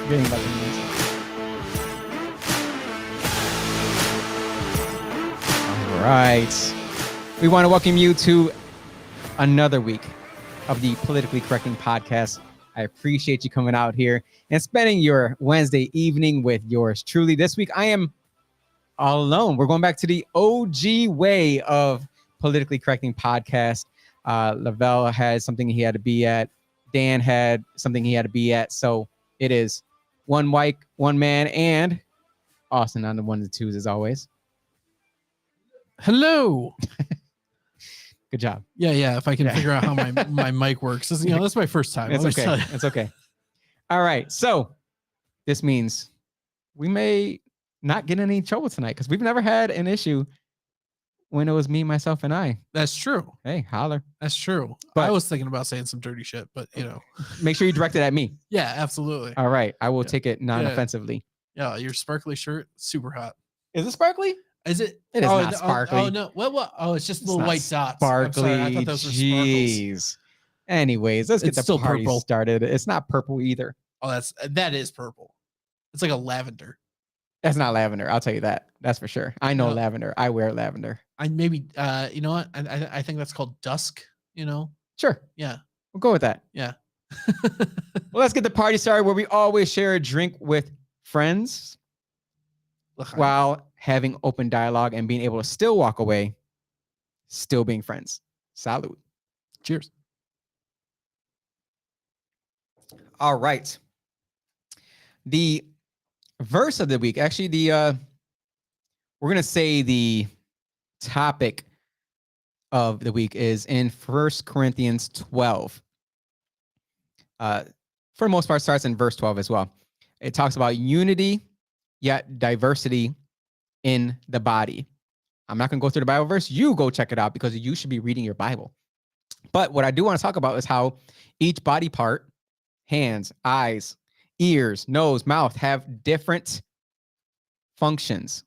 Getting by the knees. All right. We want to welcome you to another week of the Politically Correcting Podcast. I appreciate you coming out here and spending your Wednesday evening with yours truly. This week, I am all alone. We're going back to the OG way of Politically Correcting Podcast. Lavelle had something he had to be at. Dan had something he had to be at. So it is one mic, one man, and Austin on the ones and twos as always. Hello. Good job. Yeah. If I can figure out how my mic works, that's my first time. It's okay. It's okay. All right. So this means we may not get in any trouble tonight because we've never had an issue when it was me, myself, and I. That's true. Hey, holler. That's true. But I was thinking about saying some dirty shit, but make sure you direct it at me. Yeah, absolutely. All right. I will take it non-offensively. Yeah, your sparkly shirt, super hot. Is it sparkly? Is it? It is not sparkly. Oh no. What? Oh, it's just little white dots. Sparkly. Sorry, I thought those were sparkles. Anyways, let's get the party purple. started. It's not purple either. Oh, that is purple. It's like a lavender. That's not lavender. I'll tell you that. That's for sure. I know lavender. I wear lavender. You know what? I think that's called dusk. Sure. Yeah. We'll go with that. Yeah. Well, let's get the party started where we always share a drink with friends while having open dialogue and being able to still walk away, still being friends. Salud. Cheers. All right. The verse of the week, actually, we're going to say the topic of the week is in 1 Corinthians 12. For the most part, starts in verse 12 as well. It talks about unity, yet diversity in the body. I'm not going to go through the Bible verse. You go check it out because you should be reading your Bible. But what I do want to talk about is how each body part, hands, eyes, ears, nose, mouth, have different functions,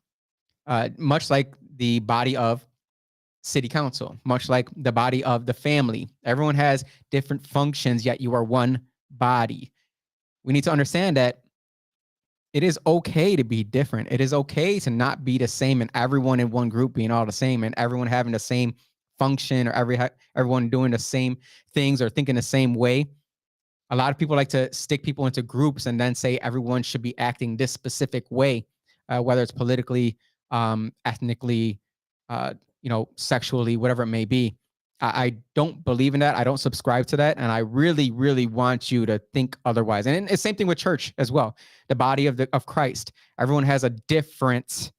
much like the body of city council, much like the body of the family. Everyone has different functions, yet you are one body. We need to understand that it is okay to be different. It is okay to not be the same and everyone in one group being all the same and everyone having the same function or everyone doing the same things or thinking the same way. A lot of people like to stick people into groups and then say everyone should be acting this specific way, whether it's politically, ethnically, sexually, whatever it may be. I don't believe in that. I don't subscribe to that. And I really, really want you to think otherwise. And it's the same thing with church as well. The body of Christ. Everyone has a different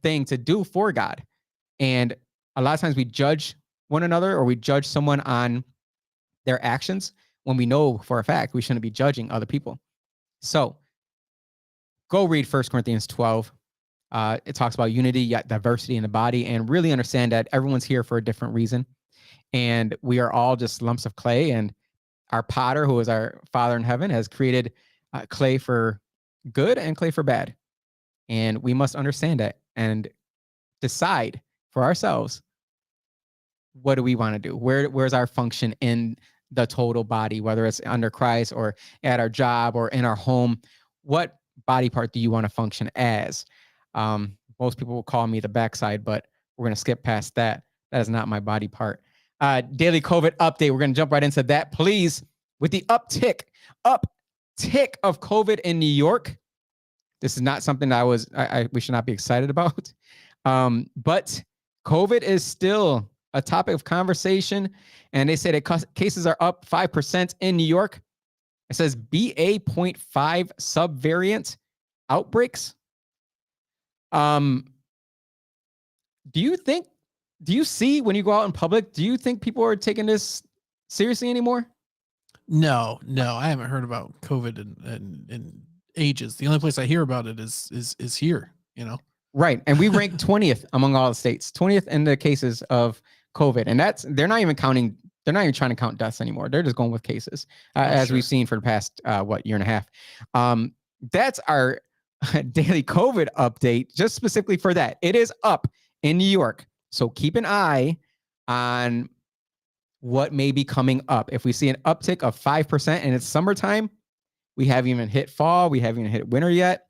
thing to do for God. And a lot of times we judge one another or we judge someone on their actions when we know for a fact we shouldn't be judging other people. So go read 1 Corinthians 12. It talks about unity, yet diversity in the body, and really understand that everyone's here for a different reason. And we are all just lumps of clay. And our potter, who is our Father in heaven, has created clay for good and clay for bad. And we must understand that and decide for ourselves, what do we want to do? Where's our function in the total body, whether it's under Christ or at our job or in our home? What body part do you want to function as? Most people will call me the backside, but we're going to skip past that. That is not my body part. Daily COVID update. We're going to jump right into that, please. With the uptick of COVID in New York. This is not something that we should not be excited about. But COVID is still a topic of conversation. And they say that cases are up 5% in New York. It says BA.5 subvariant outbreaks. Do you see when you go out in public, do you think people are taking this seriously anymore? No, I haven't heard about COVID in ages. The only place I hear about it is here, Right. And we rank 20th among all the states, 20th in the cases of COVID. And they're not even trying to count deaths anymore. They're just going with cases, as we've seen for the past, year and a half. That's our daily COVID update, just specifically for that. It is up in New York. So keep an eye on what may be coming up. If we see an uptick of 5% and it's summertime, We haven't even hit fall. We haven't even hit winter yet.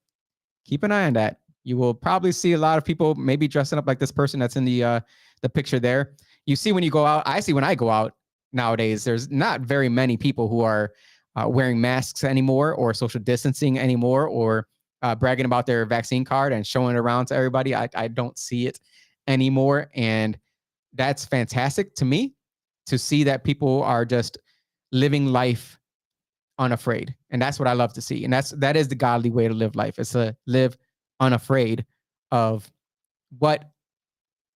Keep an eye on that. You will probably see a lot of people maybe dressing up like this person that's in the picture there. You see when you go out. I see when I go out nowadays. There's not very many people who are wearing masks anymore, or social distancing anymore, or bragging about their vaccine card and showing it around to everybody. I don't see it anymore, and that's fantastic to me to see that people are just living life unafraid. And that's what I love to see. And that is the godly way to live life. It's to live unafraid of what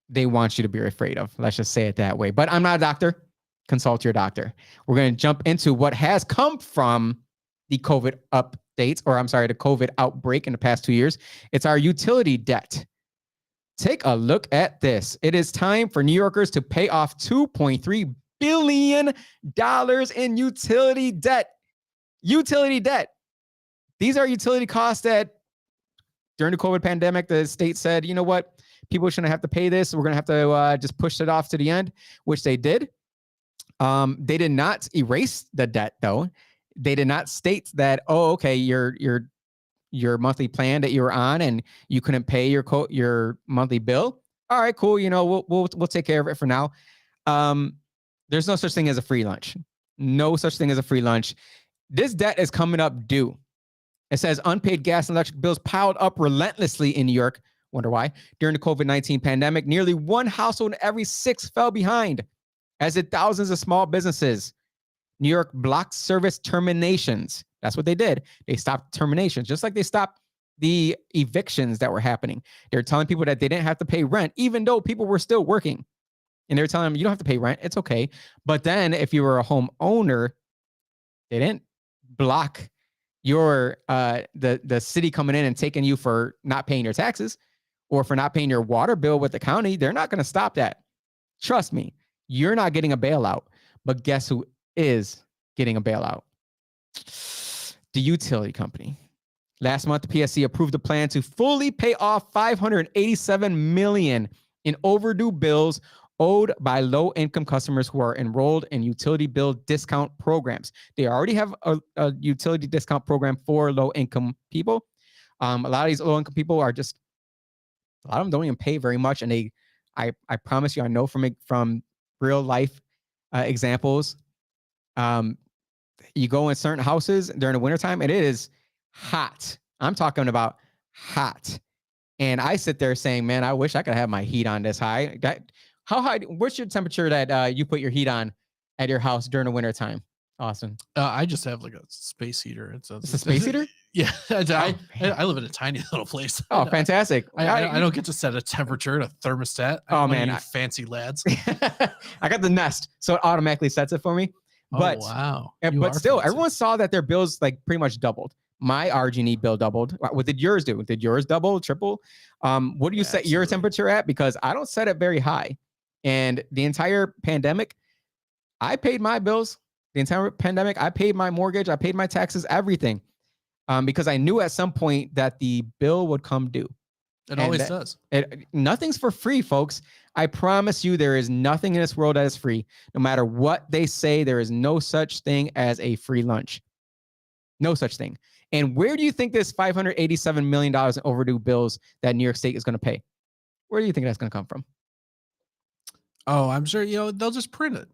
they want you to be afraid of. Let's just say it that way. But I'm not a doctor. Consult your doctor. We're going to jump into what has come from the COVID updates, or I'm sorry, the COVID outbreak in the past 2 years. It's our utility debt. Take a look at this. It is time for New Yorkers to pay off $2.3 billion in utility debt. Utility debt. These are utility costs that during the COVID pandemic, the state said, you know what? People shouldn't have to pay this. We're going to have to just push it off to the end, which they did. They did not erase the debt, though. They did not state that, oh, okay, your monthly plan that you were on and you couldn't pay your monthly bill. All right, cool. You know, we'll take care of it for now. There's no such thing as a free lunch. No such thing as a free lunch. This debt is coming up due. It says unpaid gas and electric bills piled up relentlessly in New York. Wonder why? During the COVID-19 pandemic, nearly one household in every 6 fell behind, as did thousands of small businesses. New York blocked service terminations. That's what they did. They stopped terminations, just like they stopped the evictions that were happening. They're telling people that they didn't have to pay rent, even though people were still working. And they're telling them, you don't have to pay rent. It's okay. But then if you were a homeowner, they didn't block your the city coming in and taking you for not paying your taxes or for not paying your water bill with the county. They're not going to stop that. Trust me, you're not getting a bailout. But guess who is getting a bailout? The utility company. Last month, the PSC approved a plan to fully pay off $587 million in overdue bills owed by low-income customers who are enrolled in utility bill discount programs. They already have a utility discount program for low-income people. A lot of these low-income people are just, a lot of them don't even pay very much, and I promise you, I know from real life examples. You go in certain houses during the wintertime, and it is hot. I'm talking about hot. And I sit there saying, man, I wish I could have my heat on this high. How high? What's your temperature that you put your heat on at your house during the wintertime, Austin? I just have like a space heater. It's a space heater? Yeah. I live in a tiny little place. Oh, fantastic. I don't get to set a temperature, a thermostat. Oh, man. Fancy lads. I got the Nest, so it automatically sets it for me. But, wow. But still, fancy. Everyone saw that their bills like pretty much doubled. My RG&E bill doubled. What did yours do? Did yours double, triple? What do you set your temperature at? Because I don't set it very high. And the entire pandemic, I paid my bills. The entire pandemic, I paid my mortgage. I paid my taxes, everything. Because I knew at some point that the bill would come due. It always does. Nothing's for free, folks. I promise you, there is nothing in this world that is free. No matter what they say, there is no such thing as a free lunch. No such thing. And where do you think this $587 million in overdue bills that New York State is going to pay? Where do you think that's going to come from? Oh, I'm sure, they'll just print it,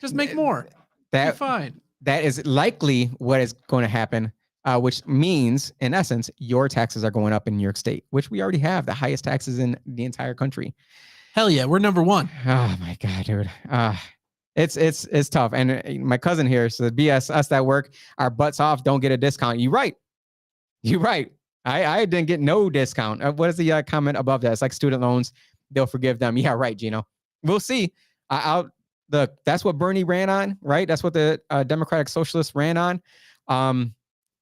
just make more. That's fine. That is likely what is going to happen, which means, in essence, your taxes are going up in New York State, which we already have the highest taxes in the entire country. Hell yeah, we're number one. Oh my God, dude. It's tough. And my cousin here says, BS, us that work our butts off don't get a discount. You're right. I didn't get no discount. What is the comment above that? It's like student loans. They'll forgive them. Yeah, right, Gino. We'll see. That's what Bernie ran on, right? That's what the Democratic Socialists ran on.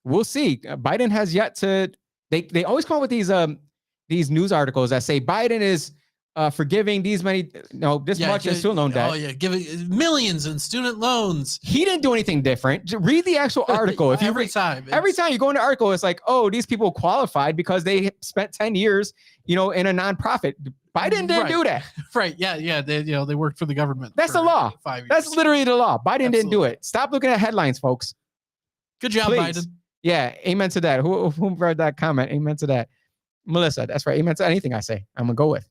We'll see. Biden has yet to. They always come up with these news articles that say Biden is forgiving these many, much in student loan debt. Oh yeah, giving millions in student loans. He didn't do anything different. Read the actual article. If you every time you go into the article, it's like, oh, these people qualified because they spent 10 years, in a nonprofit. Biden didn't do that. Right. Yeah. They worked for the government. That's the law. 5 years. That's literally the law. Biden didn't do it. Stop looking at headlines, folks. Good job, Please. Biden. Yeah, amen to that. Who read that comment? Amen to that. Melissa, that's right. Amen to anything I say. I'm gonna go with.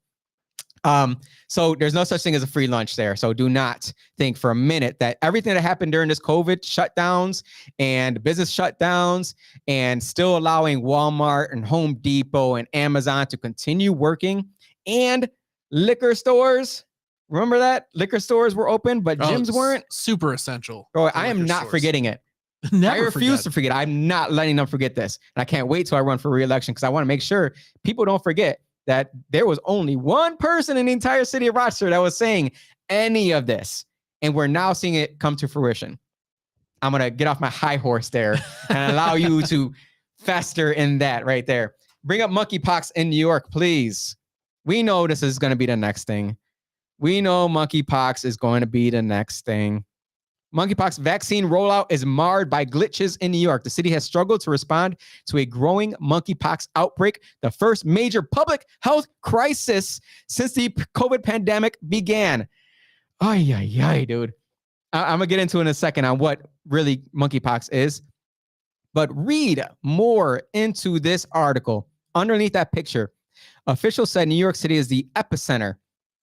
So there's no such thing as a free lunch there. So do not think for a minute that everything that happened during this COVID shutdowns and business shutdowns and still allowing Walmart and Home Depot and Amazon to continue working and liquor stores. Remember that liquor stores were open, but gyms weren't. Super essential. Bro, I am not forgetting it. Never I refuse to forget. I'm not letting them forget this. And I can't wait till I run for re-election because I want to make sure people don't forget that there was only one person in the entire city of Rochester that was saying any of this. And we're now seeing it come to fruition. I'm going to get off my high horse there and allow you to fester in that right there. Bring up monkeypox in New York, please. We know this is going to be the next thing. We know monkeypox is going to be the next thing. Monkeypox vaccine rollout is marred by glitches in New York. The city has struggled to respond to a growing monkeypox outbreak, the first major public health crisis since the COVID pandemic began. Ay, dude. I'm going to get into in a second on what really monkeypox is. But read more into this article. Underneath that picture, officials said New York City is the epicenter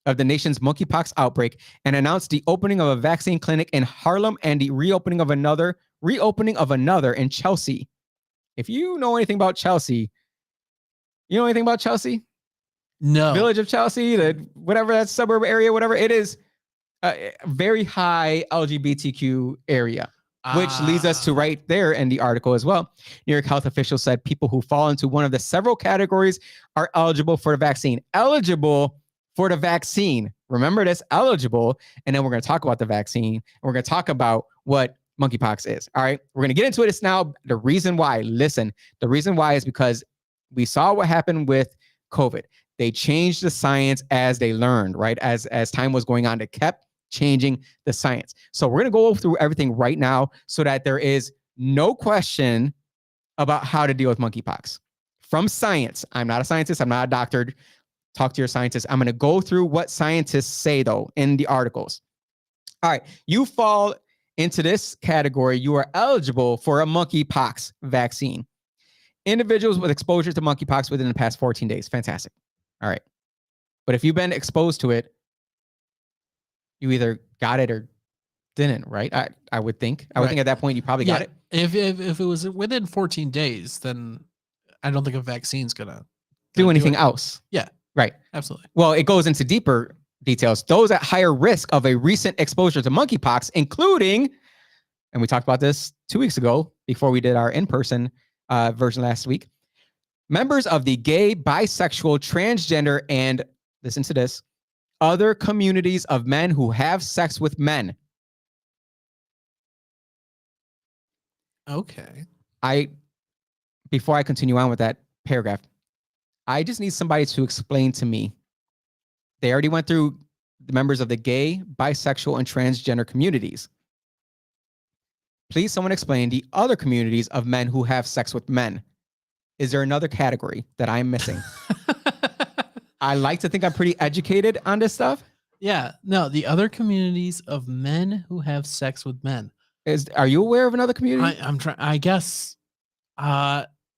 of the nation's monkeypox outbreak and announced the opening of a vaccine clinic in Harlem and the reopening of another in Chelsea. If you know anything about Chelsea, you know anything about Chelsea? No. Village of Chelsea, whatever that suburb area, whatever it is, a very high LGBTQ area, which leads us to right there in the article as well. New York health officials said people who fall into one of the several categories are eligible for the vaccine. Eligible for the vaccine. Remember this, eligible. And then we're going to talk about the vaccine. And we're going to talk about what monkeypox is. All right. We're going to get into this now. The reason why, listen, the reason why is because we saw what happened with COVID. They changed the science as they learned, right? As time was going on, they kept changing the science. So we're going to go through everything right now so that there is no question about how to deal with monkeypox. From science. I'm not a scientist. I'm not a doctor. Talk to your scientists. I'm going to go through what scientists say, though, in the articles. All right. You fall into this category. You are eligible for a monkeypox vaccine. Individuals with exposure to monkeypox within the past 14 days. Fantastic. All right. But if you've been exposed to it, you either got it or didn't, right? I would think. I would think at that point you probably got it. If it was within 14 days, then I don't think a vaccine's going to do anything else. Yeah. Right. Absolutely. Well, it goes into deeper details. Those at higher risk of a recent exposure to monkeypox, including, and we talked about this 2 weeks ago before we did our in-person version last week, members of the gay, bisexual, transgender, and listen to this, other communities of men who have sex with men. Okay. Before I continue on with that paragraph, I just need somebody to explain to me. They already went through the members of the gay, bisexual, and transgender communities. Please, someone explain the other communities of men who have sex with men. Is there another category that I'm missing? I like to think I'm pretty educated on this stuff. Yeah. No, the other communities of men who have sex with men. Are you aware of another community? I'm trying. I guess.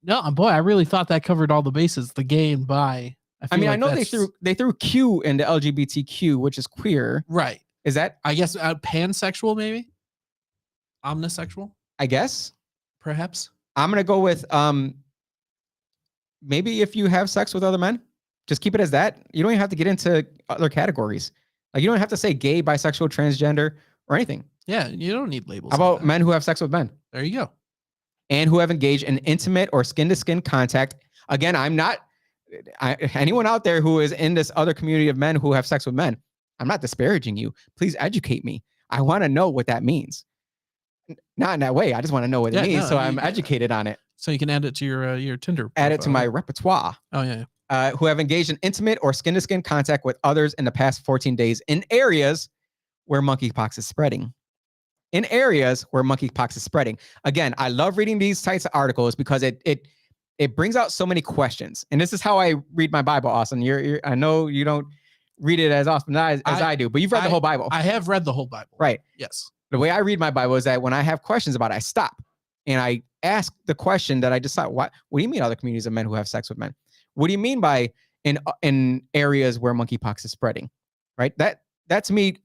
No, boy, I really thought that covered all the bases. The gay and bi. I mean, I know they threw Q into LGBTQ, which is queer. Right. Is that? I guess pansexual, maybe. Omnisexual. I guess. Perhaps. I'm gonna go with maybe if you have sex with other men, just keep it as that. You don't even have to get into other categories. Like you don't have to say gay, bisexual, transgender, or anything. Yeah, you don't need labels. How about men who have sex with men? There you go. And who have engaged in intimate or skin-to-skin contact. Again, anyone out there who is in this other community of men who have sex with men, I'm not disparaging you. Please educate me. I want to know what that means. Not in that way. I just want to know what it means. So I'm educated on it. So you can add it to your Tinder profile. Add it to my repertoire. Oh, yeah. Who have engaged in intimate or skin-to-skin contact with others in the past 14 days in areas where monkeypox is spreading. In areas where monkeypox is spreading. Again, I love reading these types of articles because it brings out so many questions. And this is how I read my Bible, Austin. I know you don't read it as often as I do, but you've read the whole Bible. I have read the whole Bible. Right. Yes. The way I read my Bible is that when I have questions about it, I stop and I asked the question that I just thought, what do you mean other communities of men who have sex with men? What do you mean by in areas where monkeypox is spreading? Right? That to me,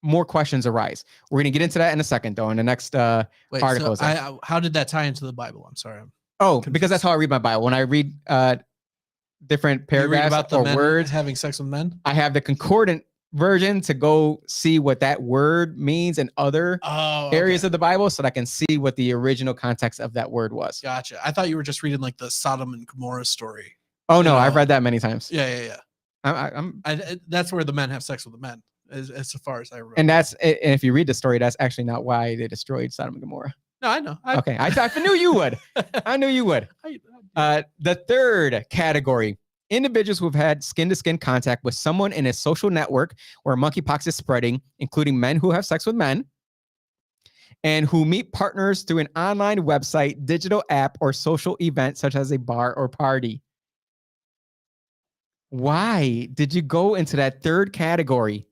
more questions arise. We're going to get into that in a second, though, in the next article. So how did that tie into the Bible? I'm sorry. Because that's how I read my Bible. When I read different paragraphs about the or men words having sex with men, I have the concordant version to go see what that word means in other areas of the Bible, so that I can see what the original context of that word was. Gotcha. I thought you were just reading like the Sodom and Gomorrah story. Oh no, I've read that many times. Yeah. I'm that's where the men have sex with the men, as far as I remember. And if you read the story, that's actually not why they destroyed Sodom and Gomorrah. No, I know. Okay, I knew you would. I knew you would. The third category: individuals who have had skin-to-skin contact with someone in a social network where monkeypox is spreading, including men who have sex with men, and who meet partners through an online website, digital app, or social event such as a bar or party. Why did you go into that third category?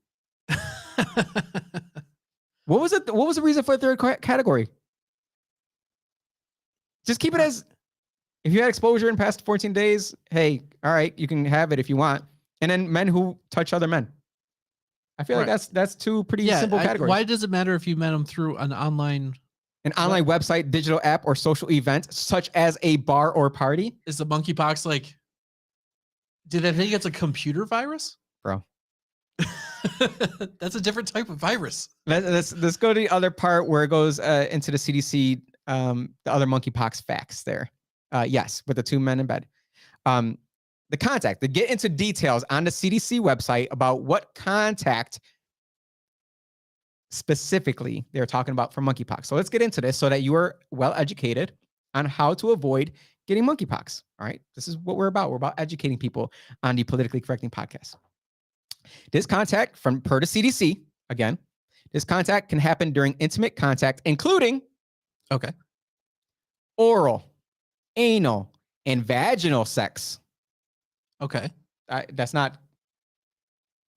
What was it? What was the reason for the third category? Just keep it as, if you had exposure in past 14 days, hey, all right, you can have it if you want. And then men who touch other men. I feel like that's two pretty simple categories. Why does it matter if you met them through an online website, digital app, or social event, such as a bar or party? Is the monkeypox like, did I think it's a computer virus? Bro. That's a different type of virus. Let's go to the other part where it goes into the CDC, the other monkeypox facts there. Yes, with the two men in bed. The contact, they get into details on the CDC website about what contact specifically they're talking about for monkeypox. So let's get into this so that you are well educated on how to avoid getting monkeypox. All right. This is what we're about. We're about educating people on the Politically Correcting Podcast. This contact, per the CDC, again, this contact can happen during intimate contact, including oral, anal, and vaginal sex. Okay. That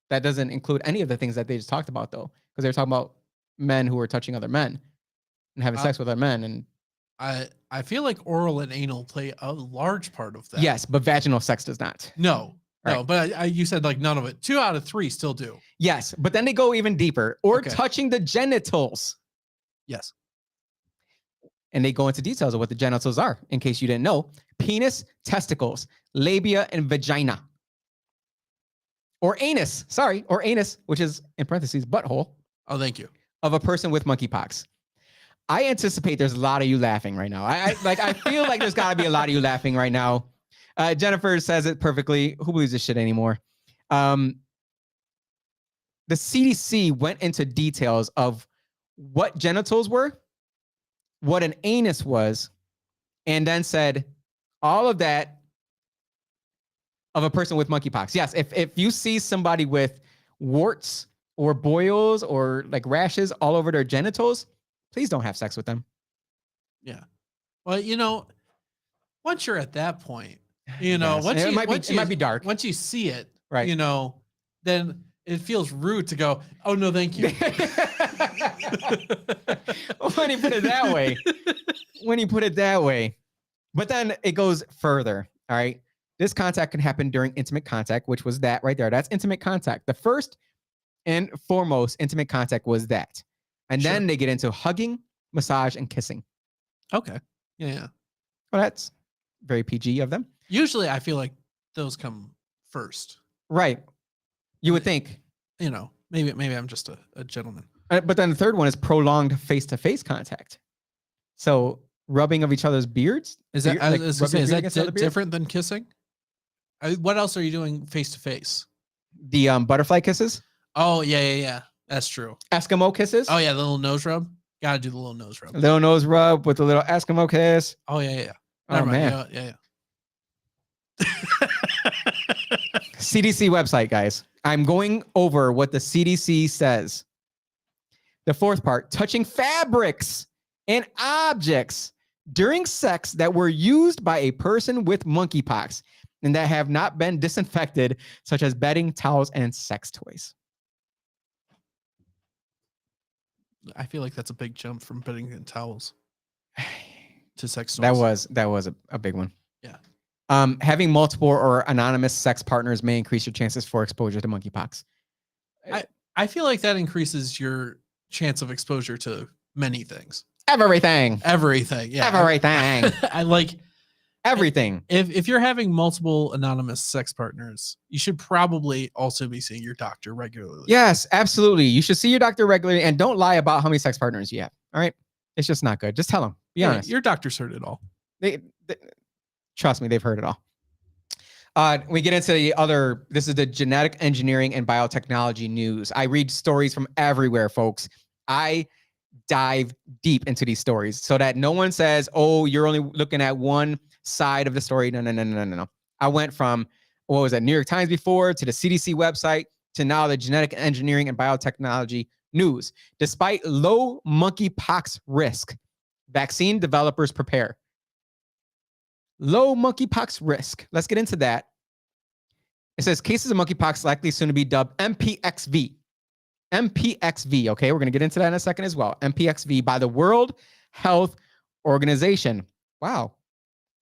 doesn't include any of the things that they just talked about, though, because they're talking about men who are touching other men and having sex with other men. And I feel like oral and anal play a large part of that. Yes, but vaginal sex does not. No, but you said like none of it. 2 out of 3 still do. Yes, but then they go even deeper. Or touching the genitals. Yes. And they go into details of what the genitals are, in case you didn't know. Penis, testicles, labia, and vagina. Or anus, which is, in parentheses, butthole. Oh, thank you. Of a person with monkeypox. I anticipate there's a lot of you laughing right now. I feel like there's got to be a lot of you laughing right now. Jennifer says it perfectly. Who believes this shit anymore? The CDC went into details of what genitals were, what an anus was, and then said all of that of a person with monkeypox. Yes, if you see somebody with warts or boils or like rashes all over their genitals, please don't have sex with them. Yeah. Well, once you're at that point, once it might be dark. Once you see it, right? Then it feels rude to go, oh no, thank you. When you put it that way. But then it goes further. All right. This contact can happen during intimate contact, which was that right there. That's intimate contact. The first and foremost intimate contact was that. And then they get into hugging, massage, and kissing. Okay. Yeah. Well, that's very PG of them. Usually I feel like those come first. Right. You would think. Maybe I'm just a gentleman. But then the third one is prolonged face-to-face contact. So rubbing of each other's beards. Is that different than kissing? What else are you doing face-to-face? The butterfly kisses. Oh, yeah. That's true. Eskimo kisses. Oh, yeah, the little nose rub. Got to do the little nose rub. Little nose rub with the little Eskimo kiss. Oh, yeah. Oh, man. Yeah. CDC website, guys. I'm going over what the CDC says. The fourth part, touching fabrics and objects during sex that were used by a person with monkeypox and that have not been disinfected, such as bedding, towels, and sex toys. I feel like that's a big jump from bedding and towels. to sex That toys. was a big one. Yeah. Having multiple or anonymous sex partners may increase your chances for exposure to monkeypox. I feel like that increases your chance of exposure to many things. Everything. Everything. Yeah. Everything. I like everything. If you're having multiple anonymous sex partners, you should probably also be seeing your doctor regularly. Yes, absolutely. You should see your doctor regularly, and don't lie about how many sex partners you have. All right. It's just not good. Just tell them. Be honest. Your doctor's heard it all. They trust me, they've heard it all. We get into the other, this is the genetic engineering and biotechnology news. I read stories from everywhere, folks. I dive deep into these stories so that no one says, oh, you're only looking at one side of the story. No. I went from, what was that, New York Times before, to the CDC website, to now the genetic engineering and biotechnology news. Despite low monkeypox risk, vaccine developers prepare. Low monkeypox risk. Let's get into that. It says cases of monkeypox likely soon to be dubbed MPXV. MPXV, okay? We're going to get into that in a second as well. MPXV by the World Health Organization. Wow.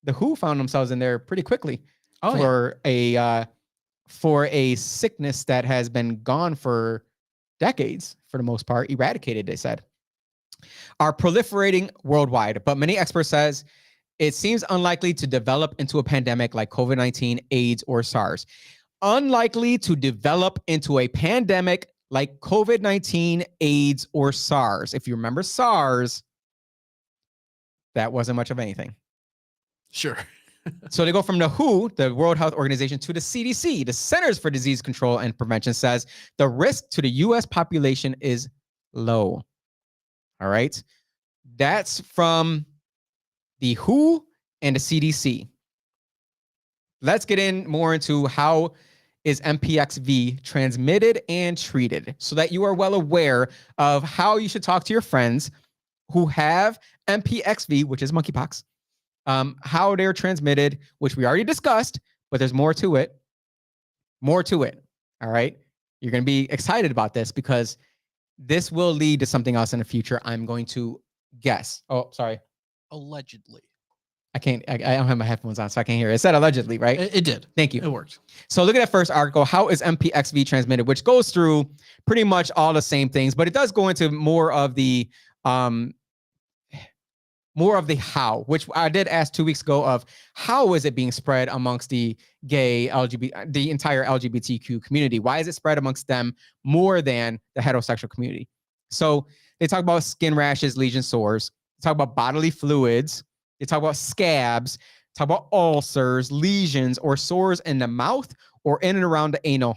The WHO found themselves in there pretty quickly for a sickness that has been gone for decades, for the most part, eradicated, they said, are proliferating worldwide. But many experts says it seems unlikely to develop into a pandemic like COVID-19, AIDS, or SARS. Unlikely to develop into a pandemic like COVID-19, AIDS, or SARS. If you remember SARS, that wasn't much of anything. Sure. So they go from the WHO, the World Health Organization, to the CDC, the Centers for Disease Control and Prevention, says the risk to the U.S. population is low. All right. That's from the WHO and the CDC. Let's get in more into how is MPXV transmitted and treated so that you are well aware of how you should talk to your friends who have MPXV, which is monkeypox, how they're transmitted, which we already discussed, but there's more to it. More to it. All right. You're going to be excited about this because this will lead to something else in the future. I'm going to guess. Oh, sorry. Allegedly. I don't have my headphones on, so I can't hear it. It said allegedly, right? It did. Thank you. It worked. So look at that first article. How is MPXV transmitted? Which goes through pretty much all the same things, but it does go into more of the how, which I did ask 2 weeks ago of how is it being spread amongst the gay LGBT, the entire LGBTQ community? Why is it spread amongst them more than the heterosexual community? So they talk about skin rashes, lesion sores. They talk about bodily fluids. They talk about scabs, talk about ulcers, lesions, or sores in the mouth or in and around the anal.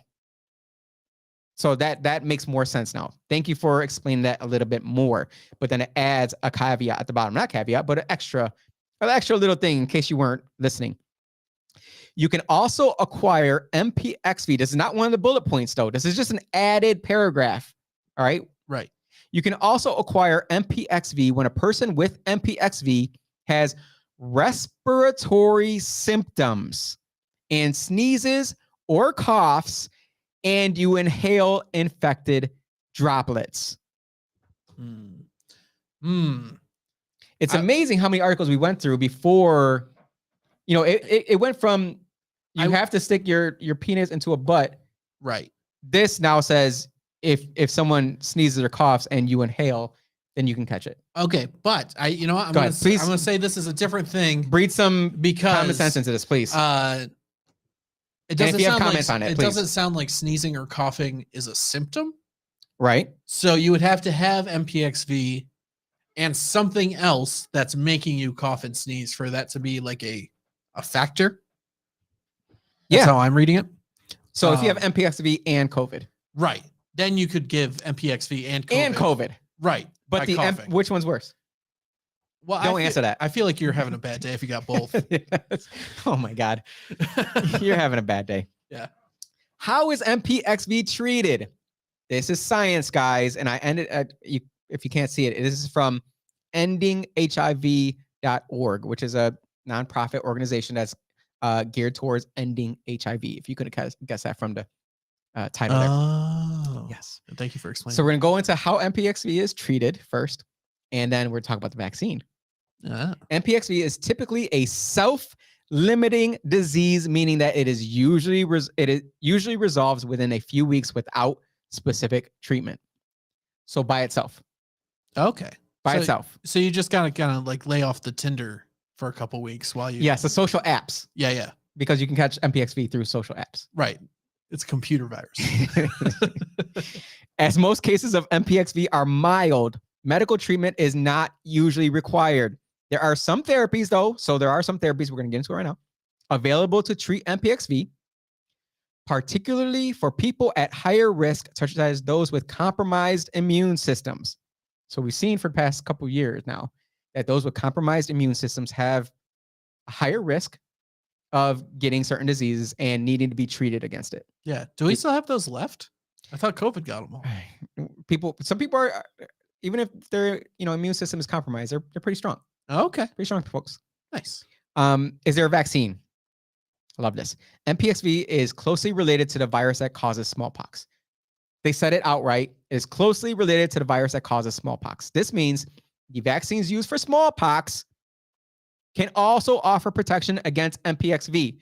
So that makes more sense now. Thank you for explaining that a little bit more. But then it adds a caveat at the bottom. Not caveat, but an extra little thing in case you weren't listening. You can also acquire MPXV. This is not one of the bullet points, though. This is just an added paragraph. All right? Right. You can also acquire MPXV when a person with MPXV has respiratory symptoms and sneezes or coughs, and you inhale infected droplets. It's amazing how many articles we went through before, it went from you have to stick your penis into a butt. Right. This now says if someone sneezes or coughs and you inhale, then you can catch it. Okay, but I'm going to say this is a different thing. Breathe some because common sense into this, please. It doesn't sound like sneezing or coughing is a symptom. Right. So you would have to have MPXV and something else that's making you cough and sneeze for that to be like a factor. That's how I'm reading it. So if you have MPXV and COVID. Right. Then you could give MPXV and COVID. And COVID. Right. But which one's worse? Well, don't answer that. I feel like you're having a bad day if you got both. Oh my God. You're having a bad day. Yeah. How is MPXV treated? This is science, guys. And I ended at if you can't see it, this is from endinghiv.org, which is a nonprofit organization that's geared towards ending HIV. If you could guess that from the title there. Oh. Yes. Thank you for explaining. So we're going to go into how MPXV is treated first, and then we're talking about the vaccine. MPXV is typically a self-limiting disease, meaning that it usually resolves within a few weeks without specific treatment. So by itself. Okay. By itself. So you just gotta like lay off the Tinder for a couple weeks while you. Yes, the social apps. Yeah. Because you can catch MPXV through social apps. Right. It's a computer virus. As most cases of MPXV are mild, medical treatment is not usually required. There are some therapies, though. So there are some therapies we're going to get into right now available to treat MPXV, particularly for people at higher risk, such as those with compromised immune systems. So we've seen for the past couple of years now that those with compromised immune systems have a higher risk of getting certain diseases and needing to be treated against it. Yeah. Do we still have those left? I thought COVID got them all. Some people are, even if their immune system is compromised, they're pretty strong. Okay. Pretty strong folks. Nice. Is there a vaccine? I love this. MPXV is closely related to the virus that causes smallpox. They said it outright. It is closely related to the virus that causes smallpox. This means the vaccines used for smallpox can also offer protection against MPXV.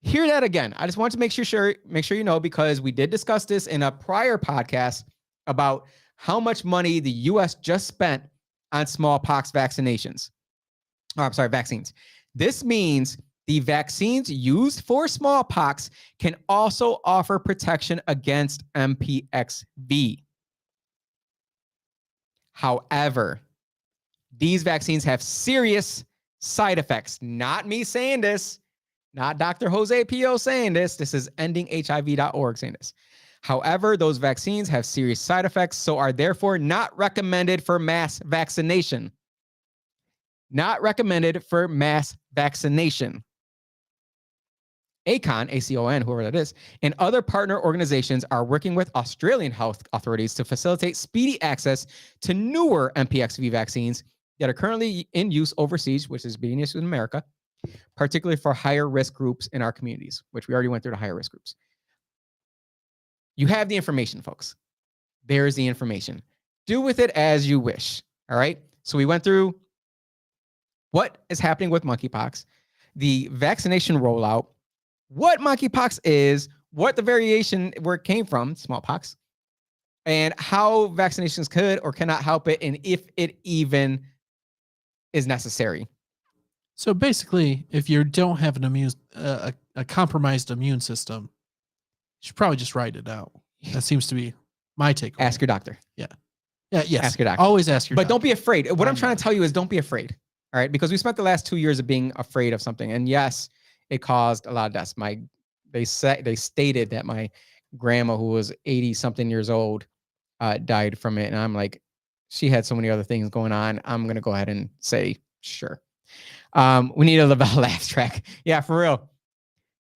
Hear that again. I just want to make sure you know, because we did discuss this in a prior podcast about how much money the U.S. just spent on smallpox vaccinations. Vaccines. This means the vaccines used for smallpox can also offer protection against MPXV. However, these vaccines have serious side effects. Not me saying this, not Dr. Jose Pio saying this. This is endinghiv.org saying this. However, those vaccines have serious side effects, so are therefore not recommended for mass vaccination. Not recommended for mass vaccination. ACON, ACON, whoever that is, and other partner organizations are working with Australian health authorities to facilitate speedy access to newer MPXV vaccines that are currently in use overseas, which is being used in America, particularly for higher risk groups in our communities, which we already went through the higher risk groups. You have the information, folks. There's the information. Do with it as you wish. All right. So we went through what is happening with monkeypox, the vaccination rollout, what monkeypox is, what the variation where it came from, smallpox, and how vaccinations could or cannot help it, and if it even is necessary. So basically, if you don't have an a compromised immune system, you should probably just write it out. That seems to be my take. Ask your doctor. Yeah. Yes. Ask your doctor. Always ask your doctor. But don't be afraid. What I'm trying to tell you is don't be afraid. All right. Because we spent the last 2 years of being afraid of something. And yes, it caused a lot of deaths. They stated that my grandma, who was 80 something years old, died from it. And I'm like, she had so many other things going on. I'm going to go ahead and say, sure. We need a Lavelle laughs track. Yeah, for real.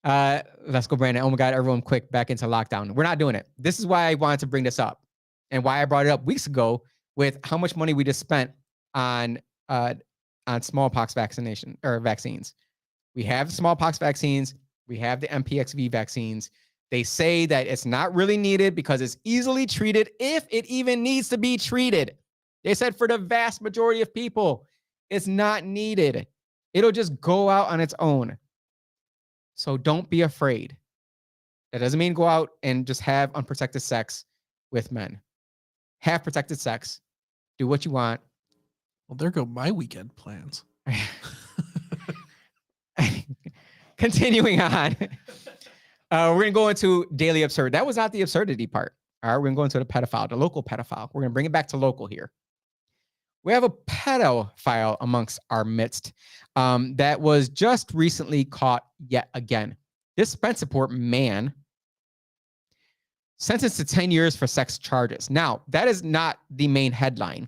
Let's go, Brandon. Oh my God, everyone quick back into lockdown. We're not doing it. This is why I wanted to bring this up and why I brought it up weeks ago with how much money we just spent on smallpox vaccination or vaccines. We have smallpox vaccines. We have the MPXV vaccines. They say that it's not really needed because it's easily treated if it even needs to be treated. They said for the vast majority of people, it's not needed. It'll just go out on its own. So don't be afraid. That doesn't mean go out and just have unprotected sex with men. Have protected sex. Do what you want. Well, there go my weekend plans. Continuing on. We're going to go into daily absurd. That was not the absurdity part. All right, we're going to go into the pedophile, the local pedophile. We're going to bring it back to local here. We have a pedophile amongst our midst that was just recently caught yet again. This Spencerport man sentenced to 10 years for sex charges. Now, that is not the main headline.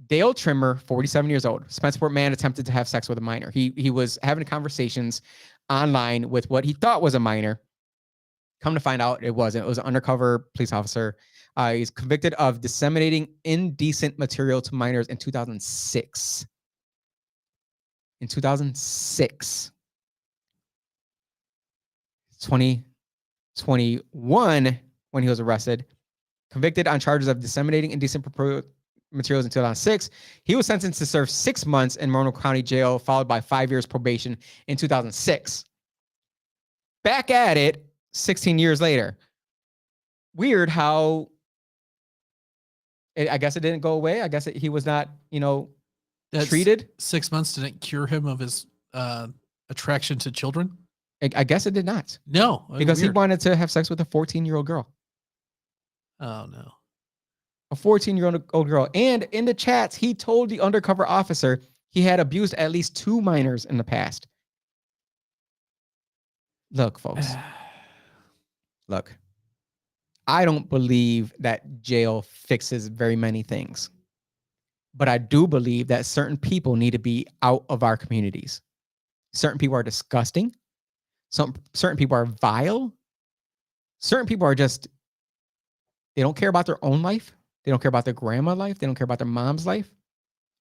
Dale Trimmer, 47 years old, Spencerport man attempted to have sex with a minor. He was having conversations online with what he thought was a minor. Come to find out, it wasn't. It was an undercover police officer. He's convicted of disseminating indecent material to minors in 2006. In 2006. 2021, when he was arrested, convicted on charges of disseminating indecent materials in 2006. He was sentenced to serve 6 months in Monroe County Jail, followed by 5 years probation in 2006. Back at it 16 years later. Weird how I guess it didn't go away. I guess he was not, treated. 6 months didn't cure him of his attraction to children. I guess it did not. No, because he wanted to have sex with a 14-year-old girl. Oh no. A 14-year-old girl. And in the chats, he told the undercover officer he had abused at least 2 minors in the past. Look, folks. Look. I don't believe that jail fixes very many things. But I do believe that certain people need to be out of our communities. Certain people are disgusting. Certain people are vile. Certain people are just, they don't care about their own life. They don't care about their grandma's life. They don't care about their mom's life.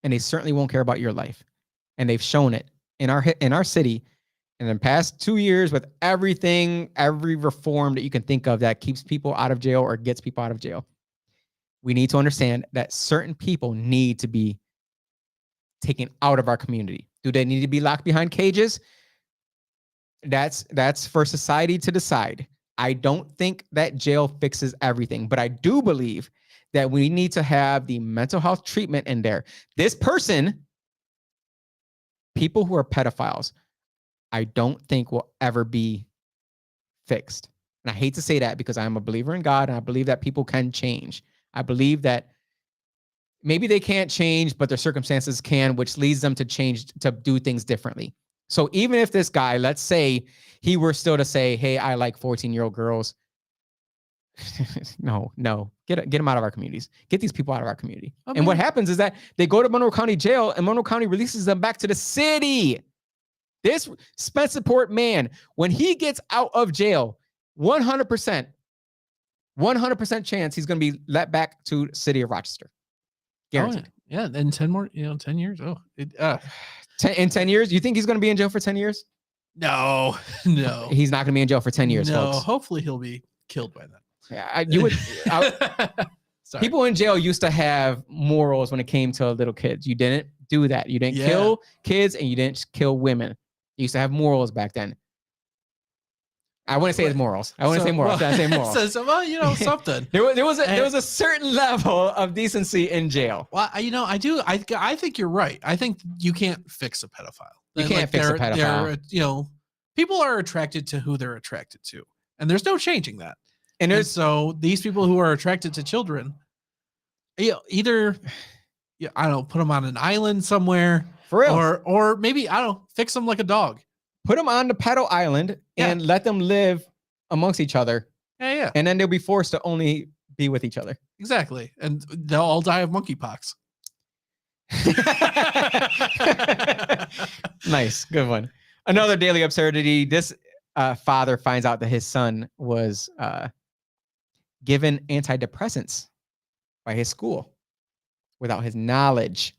And they certainly won't care about your life. And they've shown it in our city in the past 2 years with everything, every reform that you can think of that keeps people out of jail or gets people out of jail. We need to understand that certain people need to be taken out of our community. Do they need to be locked behind cages? That's for society to decide. I don't think that jail fixes everything, but I do believe that we need to have the mental health treatment in there. This person, people who are pedophiles, I don't think will ever be fixed. And I hate to say that because I'm a believer in God and I believe that people can change. I believe that maybe they can't change, but their circumstances can, which leads them to change, to do things differently. So even if this guy, let's say he were still to say, hey, I like 14-year-old girls. No, get them out of our communities. Get these people out of our community. And what happens is that they go to Monroe County Jail and Monroe County releases them back to the city. This Spencerport man, when he gets out of jail, 100% chance he's going to be let back to the city of Rochester. Guaranteed. Oh, yeah. In 10 more, 10 years. Oh, in 10 years, you think he's going to be in jail for 10 years? No. He's not going to be in jail for 10 years, folks. Hopefully he'll be killed by then. Yeah, people in jail used to have morals when it came to little kids. You didn't do that. You didn't kill kids and you didn't kill women. You used to have morals back then. I wouldn't say it's morals. I wouldn't say morals. I say morals. Something. there was a certain level of decency in jail. Well, I think you're right. I think you can't fix a pedophile. You can't fix a pedophile. People are attracted to who they're attracted to, and there's no changing that. And so these people who are attracted to children, either I don't know, put them on an island somewhere, for real, or maybe fix them like a dog. Put them on the pedo island and let them live amongst each other. Yeah. And then they'll be forced to only be with each other. Exactly. And they'll all die of monkeypox. Nice. Good one. Another daily absurdity. This father finds out that his son was given antidepressants by his school without his knowledge.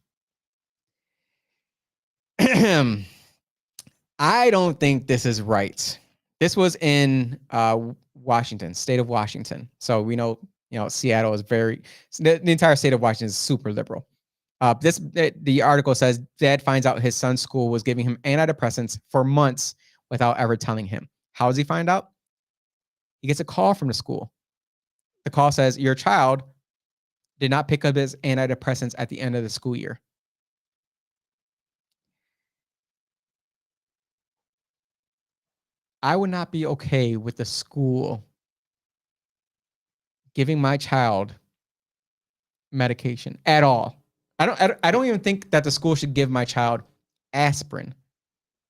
I don't think this is right. This was in Washington, state of Washington. So we know, Seattle is the entire state of Washington is super liberal. The article says dad finds out his son's school was giving him antidepressants for months without ever telling him. How does he find out? He gets a call from the school. The call says your child did not pick up his antidepressants at the end of the school year. I would not be okay with the school giving my child medication at all. I don't even think that the school should give my child aspirin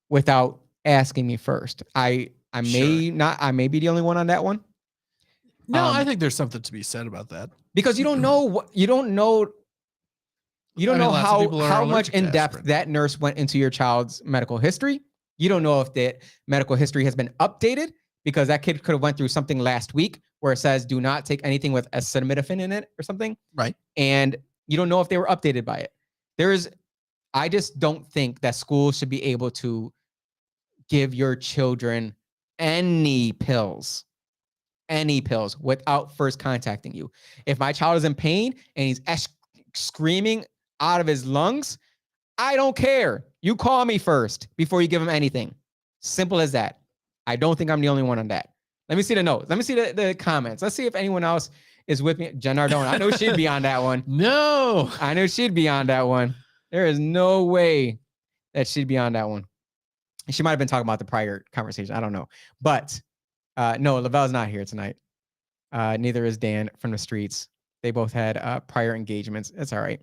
without asking me first. I may be the only one on that one. No, I think there's something to be said about that. Because you don't know how much in depth that nurse went into your child's medical history. You don't know if that medical history has been updated because that kid could have went through something last week where it says do not take anything with acetaminophen in it or something. Right. And you don't know if they were updated by it. I just don't think that schools should be able to give your children any pills without first contacting you. If my child is in pain and he's screaming out of his lungs, I don't care. You call me first before you give him anything. Simple as that. I don't think I'm the only one on that. Let me see the notes. Let me see the comments. Let's see if anyone else is with me. Jen Ardone, I know she'd be on that one. No. I knew she'd be on that one. There is no way that she'd be on that one. She might have been talking about the prior conversation. I don't know. But no, Lavelle's not here tonight. Neither is Dan from the streets. They both had prior engagements. It's all right.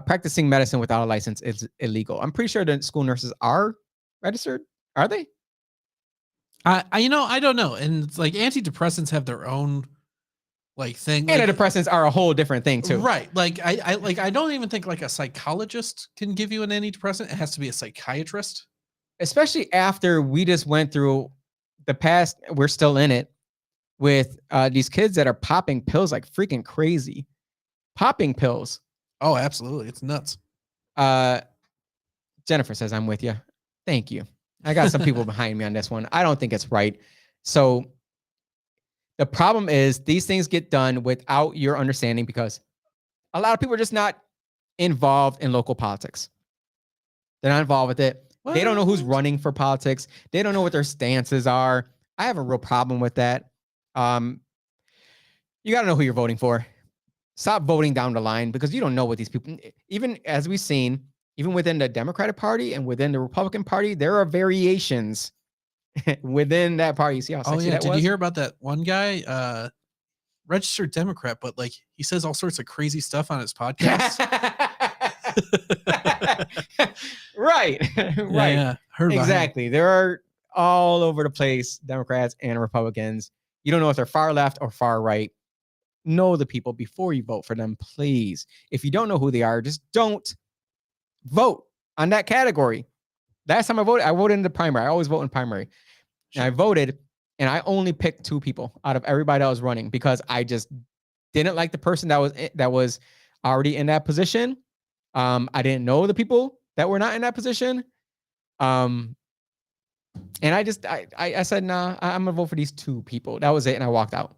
Practicing medicine without a license is illegal. I'm pretty sure that school nurses are registered. Are they? I don't know. And it's like antidepressants have their own like thing. Antidepressants are a whole different thing too. Right. Like I don't even think like a psychologist can give you an antidepressant. It has to be a psychiatrist. Especially after we just went through the past, we're still in it with these kids that are popping pills like freaking crazy. Popping pills. Oh, absolutely. It's nuts. Jennifer says, I'm with you. Thank you. I got some people behind me on this one. I don't think it's right. So the problem is these things get done without your understanding because a lot of people are just not involved in local politics. They're not involved with it. What? They don't know who's running for politics. They don't know what their stances are. I have a real problem with that. You got to know who you're voting for. Stop voting down the line because you don't know what these people, even as we've seen, even within the Democratic Party and within the Republican Party, there are variations within that party. See how sexy that was? Did you hear about that one guy, registered Democrat, but like he says all sorts of crazy stuff on his podcast? Right. Right. Yeah, heard about exactly. There are all over the place Democrats and Republicans. You don't know if they're far left or far right. Know the people before you vote for them, please. If you don't know who they are, just don't vote on that category. Last time I voted in the primary. I always vote in primary. And I voted, and I only picked 2 people out of everybody that was running because I just didn't like the person that was already in that position. I didn't know the people that were not in that position. And I said, nah, I'm gonna vote for these 2 people. That was it, and I walked out.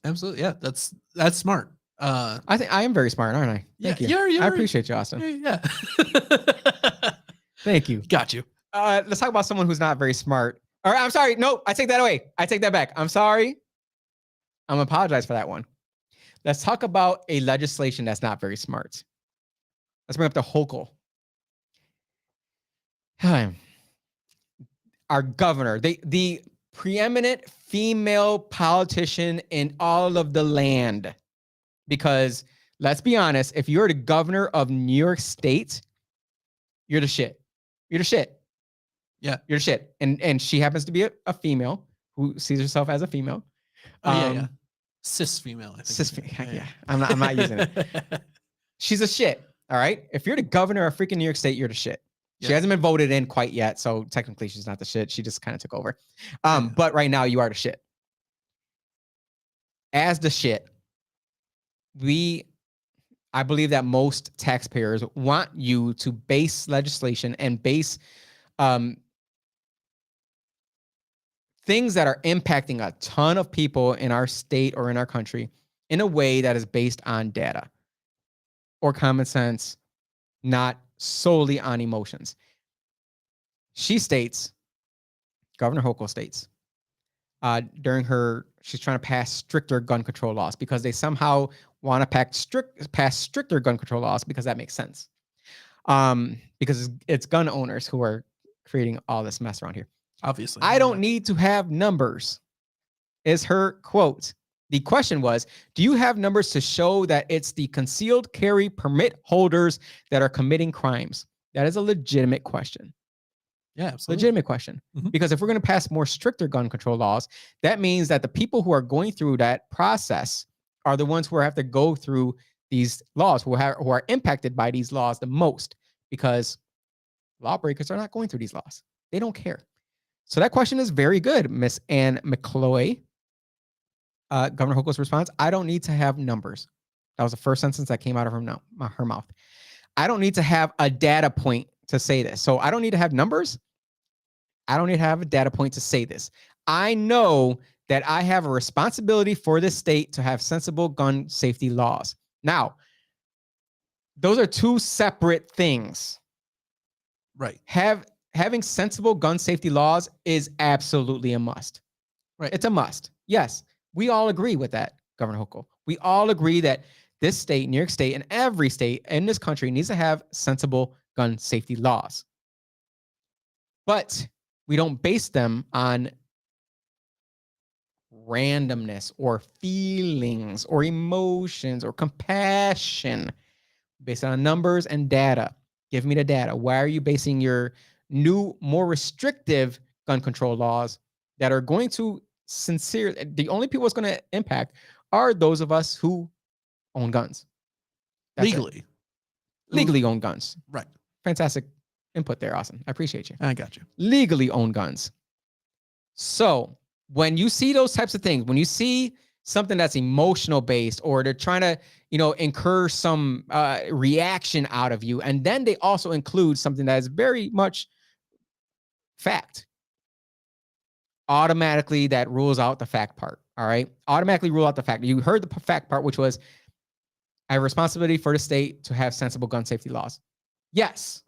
Absolutely, yeah, that's smart. I think I am very smart, aren't I? Thank you. I appreciate you, Austin. Yeah. Thank you. Got you. Let's talk about someone who's not very smart. All right, I'm sorry. No, I take that away. I take that back. I'm sorry. I'm gonna apologize for that one. Let's talk about a legislation that's not very smart. Let's bring up the Hochul. Our governor, the preeminent female politician in all of the land. Because let's be honest, if you're the governor of New York State, you're the shit. You're the shit. Yeah. You're the shit. And she happens to be a female who sees herself as a female. Yeah. Cis female, I think. Cis female. Yeah. I'm not using it. She's a shit. All right. If you're the governor of freaking New York State, you're the shit. She hasn't been voted in quite yet. So technically she's not the shit. She just kind of took over. But right now you are the shit. As the shit, I believe that most taxpayers want you to base legislation and base things that are impacting a ton of people in our state or in our country in a way that is based on data or common sense, not solely on emotions. She states, Governor Hochul states, she's trying to pass stricter gun control laws because they somehow want to pass stricter gun control laws because that makes sense. Because it's gun owners who are creating all this mess around here. Obviously. I don't need to have numbers, is her quote. The question was, do you have numbers to show that it's the concealed carry permit holders that are committing crimes? That is a legitimate question. Yeah, absolutely. Legitimate question. Mm-hmm. Because if we're going to pass more stricter gun control laws, that means that the people who are going through that process are the ones who have to go through these laws, who are impacted by these laws the most, because lawbreakers are not going through these laws. They don't care. So that question is very good, Miss Ann McCloy. Governor Hochul's response, I don't need to have numbers. That was the first sentence that came out of her mouth. I don't need to have a data point to say this. So I don't need to have numbers. I don't need to have a data point to say this. I know that I have a responsibility for this state to have sensible gun safety laws. Now, Those are two separate things. Right. Having sensible gun safety laws is absolutely a must. Right. It's a must. Yes, we all agree with that, Governor Hochul. We all agree that this state, New York State, and every state in this country needs to have sensible gun safety laws. But we don't base them on randomness or feelings or emotions or compassion, based on numbers and data. Give me the data. Why are you basing your new, more restrictive gun control laws that are going to the only people it's going to impact are those of us who own guns. That's legally. Legally own guns. Right. Fantastic input there, Austin. I appreciate you. I got you. Legally own guns. So when you see those types of things, when you see something that's emotional based, or they're trying to, incur some reaction out of you, and then they also include something that is very much fact, automatically that rules out the fact part. All right. Automatically rule out the fact. You heard the fact part, which was, I have a responsibility for the state to have sensible gun safety laws. Yes,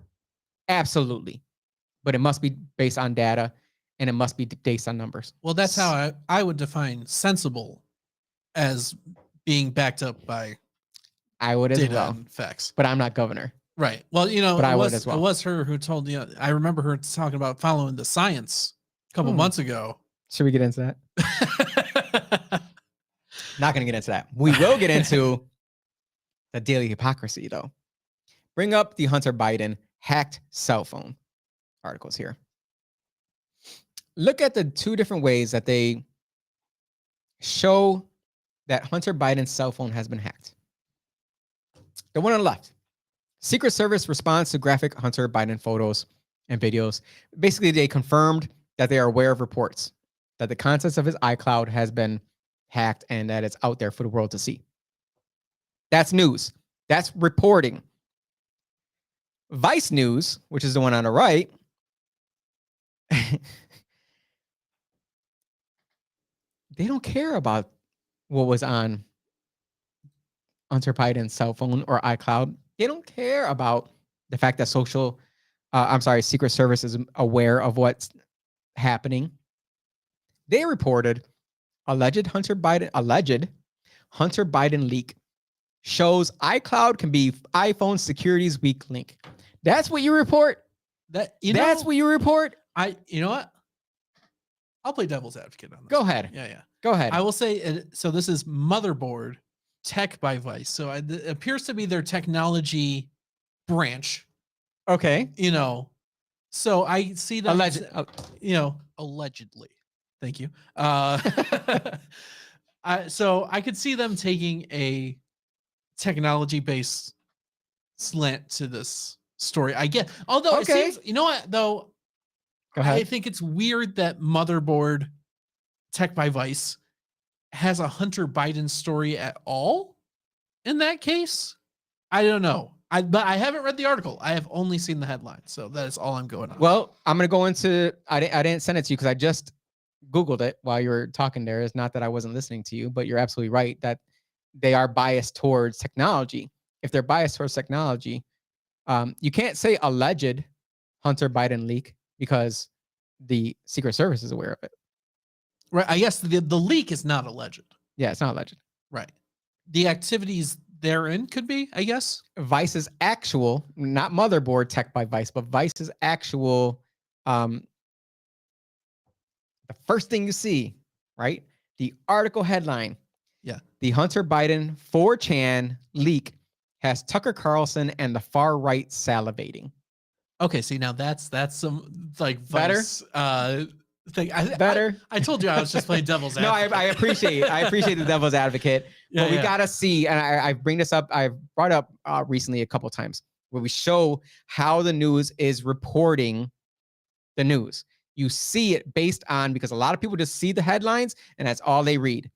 absolutely. But it must be based on data, and it must be based on numbers. Well, that's how I would define sensible, as being backed up by I would as data well. and facts. But I'm not governor. Right. Well, but I would as well. It was her who told you. I remember her talking about following the science a couple months ago. Should we get into that? Not going to get into that. We will get into the daily hypocrisy, though. Bring up the Hunter Biden hacked cell phone articles here. Look at the two different ways that they show that Hunter Biden's cell phone has been hacked. The one on the left, Secret Service responds to graphic Hunter Biden photos and videos. Basically, they confirmed that they are aware of reports that the contents of his iCloud has been hacked and that it's out there for the world to see. That's news. That's reporting. Vice News, which is the one on the right, they don't care about what was on Hunter Biden's cell phone or iCloud. They don't care about the fact that Secret Service is aware of what's happening. They reported alleged Hunter Biden leak shows iCloud can be iPhone security's weak link. That's what you report? That's what you report? You know what? I'll play devil's advocate on this. Go ahead. Yeah. Go ahead. I will say, so this is Motherboard Tech by Vice. So it appears to be their technology branch. Okay. So I see them, allegedly. Thank you. So I could see them taking a technology-based slant to this story. I get, although it seems, you know what, though? Go ahead. I think it's weird that Motherboard Tech by Vice has a Hunter Biden story at all in that case. I don't know. But I haven't read the article. I have only seen the headline. So that is all I'm going on. Well, I'm going to go into, I didn't send it to you because I just Googled it while you were talking there. It's not that I wasn't listening to you, but you're absolutely right that they are biased towards technology. If they're biased towards technology, you can't say alleged Hunter Biden leak because the Secret Service is aware of it. Right. I guess the leak is not alleged. Yeah, it's not alleged. Right. The activities therein could be, I guess. Vice's actual, not Motherboard Tech by Vice, but Vice's actual, the first thing you see, right? The article headline. Yeah. The Hunter Biden 4chan leak has Tucker Carlson and the far right salivating. Okay, see, now that's some like Vice, better thing. I told you I was just playing devil's advocate. No, I appreciate the devil's advocate. Yeah, but we gotta see, and I bring this up. I've brought up recently a couple of times where we show how the news is reporting the news. You see it based on, because a lot of people just see the headlines and that's all they read.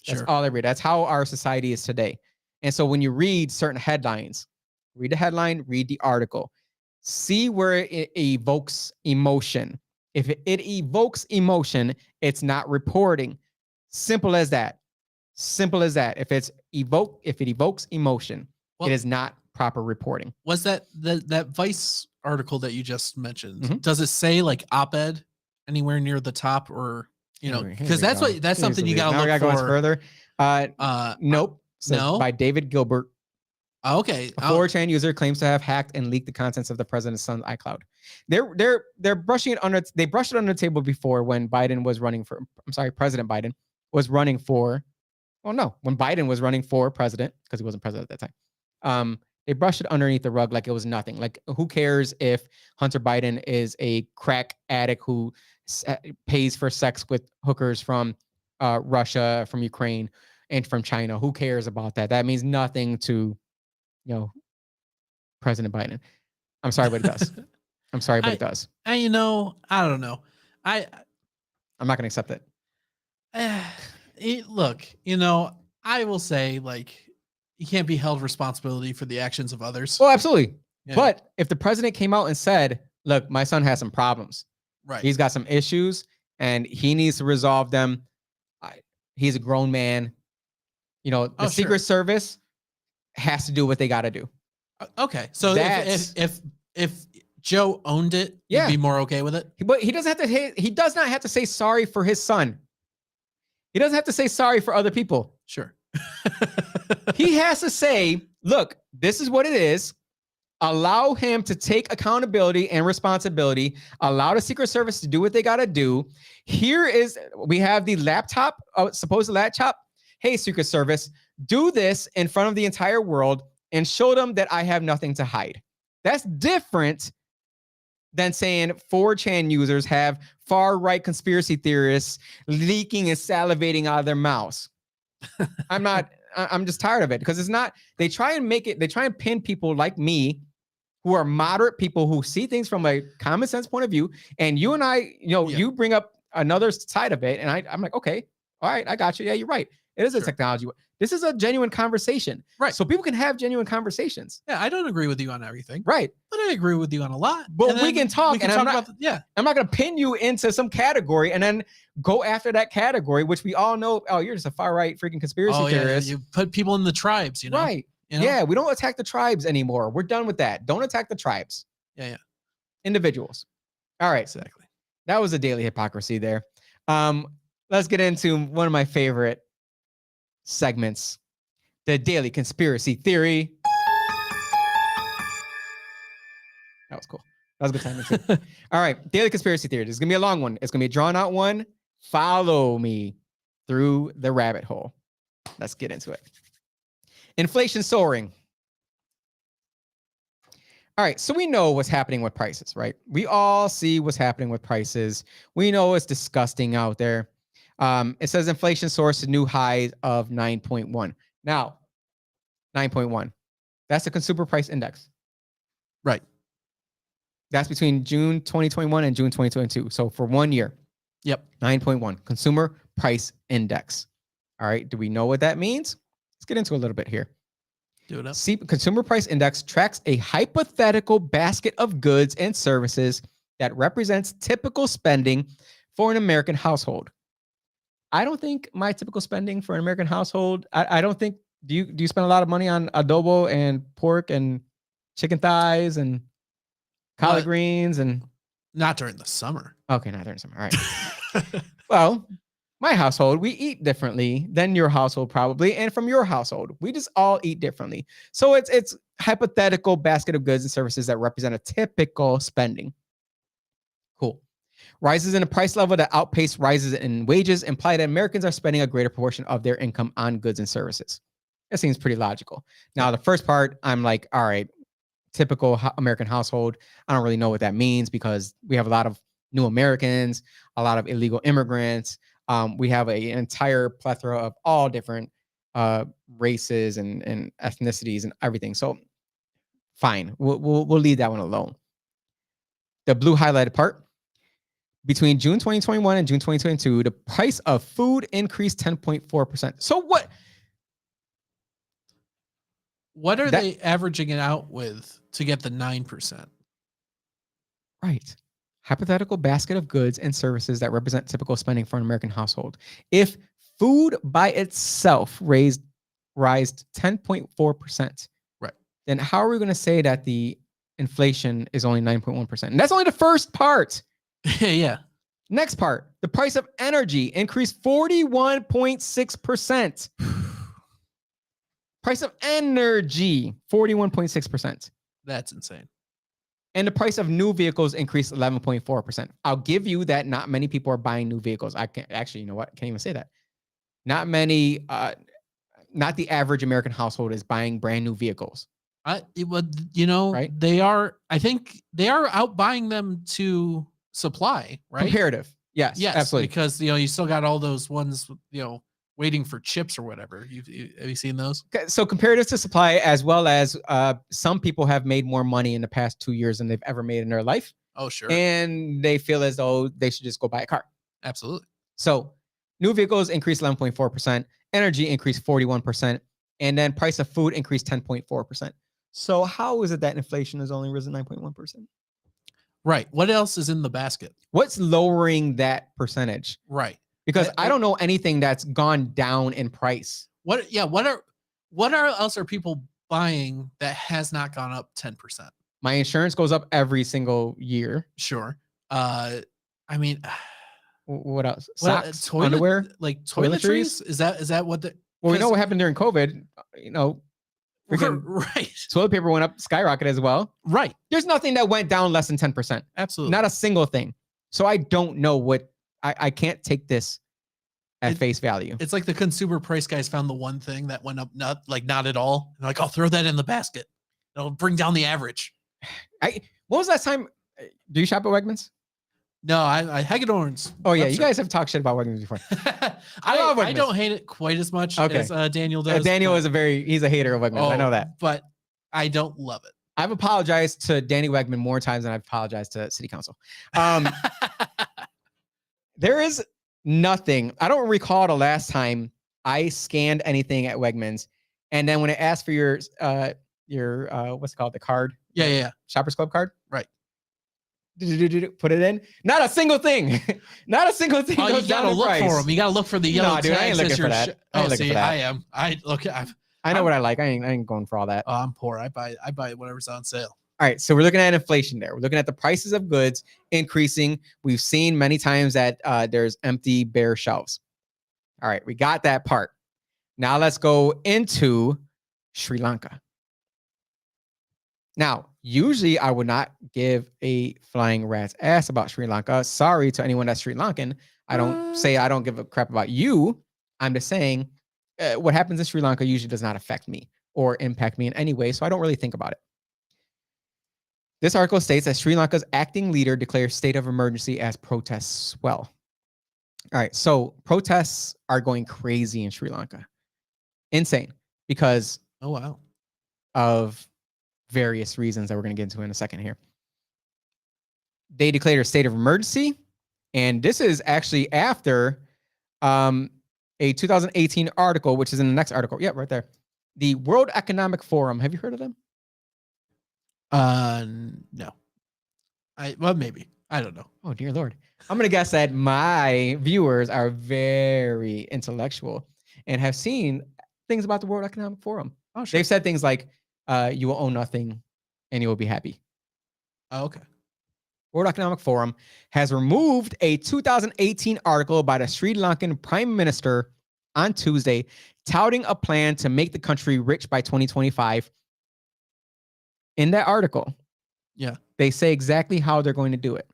That's all they read. That's how our society is today. And so when you read certain headlines, read the headline, read the article, see where it evokes emotion. If it evokes emotion, it's not reporting. Simple as that. Simple as that. If it evokes emotion, Well, it is not proper reporting. Was that Vice article that you just mentioned? Mhm. Does it say like op-ed anywhere near the top, or Here because we that's go. that's something you Jeez got to Louise. Now we look gotta go for. further. Nope. Says no? by David Gilbert. Okay. A 4chan user claims to have hacked and leaked the contents of the president's son's iCloud. They're brushing it under. They brushed it under the table before when Biden was running for. I'm sorry, President Biden was running for. Well, no, when Biden was running for president, because he wasn't president at that time. They brushed it underneath the rug like it was nothing. Like, who cares if Hunter Biden is a crack addict who pays for sex with hookers from Russia, from Ukraine, and from China? Who cares about that? That means nothing to, President Biden. I'm sorry, but it does. I'm sorry, but it does. I don't know. I'm not going to accept it. Look, I will say, like, you can't be held responsibility for the actions of others. Oh, absolutely. Yeah. But if the president came out and said, look, my son has some problems. Right. He's got some issues and he needs to resolve them. He's a grown man. The Secret Service has to do what they got to do. Okay. So if Joe owned it, you'd be more okay with it. But he doesn't have to. He does not have to say sorry for his son. He doesn't have to say sorry for other people. Sure. He has to say, look, this is what it is. Allow him to take accountability and responsibility. Allow the Secret Service to do what they got to do. We have the laptop, supposed laptop. Hey, Secret Service, do this in front of the entire world and show them that I have nothing to hide. That's different than saying 4chan users have far-right conspiracy theorists leaking and salivating out of their mouths. I'm just tired of it, because it's not, they try and pin people like me who are moderate people who see things from a common sense point of view. And you and I, you bring up another side of it. And I'm like, okay, all right, I got you. Yeah, you're right. It is a technology. This is a genuine conversation. Right. So people can have genuine conversations. Yeah, I don't agree with you on everything. Right. But I agree with you on a lot. But we can talk. I'm not going to pin you into some category and then go after that category, which we all know, oh, you're just a far-right freaking conspiracy theorist. Yeah. You put people in the tribes, Right. Yeah, we don't attack the tribes anymore. We're done with that. Don't attack the tribes. Yeah. Individuals. All right. Exactly. That was a daily hypocrisy there. Let's get into one of my favorite segments, the daily conspiracy theory. That was cool. That was a good time. All right. Daily conspiracy theory. This is going to be a long one. It's going to be a drawn out one. Follow me through the rabbit hole. Let's get into it. Inflation soaring. All right. So we know what's happening with prices, right? We all see what's happening with prices. We know it's disgusting out there. It says inflation soars to new highs of 9.1. Now, 9.1. That's the consumer price index. Right. That's between June 2021 and June 2022. So for 1 year. Yep. 9.1. Consumer price index. All right. Do we know what that means? Let's get into a little bit here. Do it up. See, consumer price index tracks a hypothetical basket of goods and services that represents typical spending for an American household. I don't think my typical spending for an American household, I don't think, do you spend a lot of money on adobo and pork and chicken thighs and collard greens and... Not during the summer. Okay, not during the summer. All right. Well, my household, we eat differently than your household probably, and from your household. We just all eat differently. So it's hypothetical basket of goods and services that represent a typical spending. Cool. Rises in a price level that outpace rises in wages imply that Americans are spending a greater proportion of their income on goods and services. That seems pretty logical. Now, the first part, I'm like, all right, typical American household. I don't really know what that means, because we have a lot of new Americans, a lot of illegal immigrants. We have an entire plethora of all different races and ethnicities and everything. So fine, we'll leave that one alone. The blue highlighted part. Between June 2021 and June 2022, the price of food increased 10.4%. So what are they averaging it out with to get the 9%? Right. Hypothetical basket of goods and services that represent typical spending for an American household. If food by itself raised 10.4%, right, then how are we going to say that the inflation is only 9.1%? And that's only the first part. Yeah. Next part, the price of energy increased 41.6%. Price of energy, 41.6%. That's insane. And the price of new vehicles increased 11.4%. I'll give you that not many people are buying new vehicles. I can't actually, you know what? I can't even say that. Not many, not the average American household is buying brand new vehicles. Right? Right? I think they are out buying them to supply, right? Comparative. Yes, absolutely. Because you still got all those ones, waiting for chips or whatever. Have you seen those? So comparative to supply, as well as some people have made more money in the past 2 years than they've ever made in their life. Oh, sure. And they feel as though they should just go buy a car. Absolutely. So new vehicles increased 11.4%, energy increased 41%, and then price of food increased 10.4%. So how is it that inflation has only risen 9.1%? Right. What else is in the basket? What's lowering that percentage? Right. Because I don't know anything that's gone down in price. What else are people buying that has not gone up 10%? My insurance goes up every single year. Sure. I mean, what else? Socks, toilet, underwear, like toiletries? Is that what the? Well, we know what happened during COVID. Freaking right. Toilet paper went up, skyrocketed as well. Right. There's nothing that went down less than 10%. Absolutely. Not a single thing. So I don't know what I can't take this at face value. It's like the consumer price guys found the one thing that went up not at all. And like, I'll throw that in the basket. It'll bring down the average. When was the last time? Do you shop at Wegmans? No, I Hagedorn's. Oh yeah, you guys have talked shit about Wegmans before. I love Wegmans. I don't hate it quite as much as Daniel does. Daniel is he's a hater of Wegmans. I know that, but I don't love it. I've apologized to Danny Wegman more times than I've apologized to City Council. There is nothing. I don't recall the last time I scanned anything at Wegmans, and then when it asked for your what's it called, the card? Yeah. Shoppers Club card. Right. Put it in. Not a single thing. Not a single thing. Oh, you gotta look for them. You gotta look for the yellow tags. Dude, I ain't looking for that. I am. I know what I like. I ain't going for all that. Oh, I'm poor. I buy whatever's on sale. All right, so we're looking at inflation there. We're looking at the prices of goods increasing. We've seen many times that there's empty, bare shelves. All right, we got that part. Now let's go into Sri Lanka. Now, usually I would not give a flying rat's ass about Sri Lanka. Sorry to anyone that's Sri Lankan. I don't give a crap about you. I'm just saying what happens in Sri Lanka usually does not affect me or impact me in any way, so I don't really think about it. This article states that Sri Lanka's acting leader declares state of emergency as protests swell. All right, so protests are going crazy in Sri Lanka. Insane, because of various reasons that we're going to get into in a second here. They declared a state of emergency, and this is actually after a 2018 article, which is in the next article. Yeah, right there. The World Economic Forum. Have you heard of them? No. Maybe. I don't know. Oh, dear Lord. I'm going to guess that my viewers are very intellectual and have seen things about the World Economic Forum. Oh, sure. They've said things like, you will own nothing and you will be happy. Oh, okay. World Economic Forum has removed a 2018 article by the Sri Lankan Prime Minister on Tuesday, touting a plan to make the country rich by 2025. In that article, they say exactly how they're going to do it.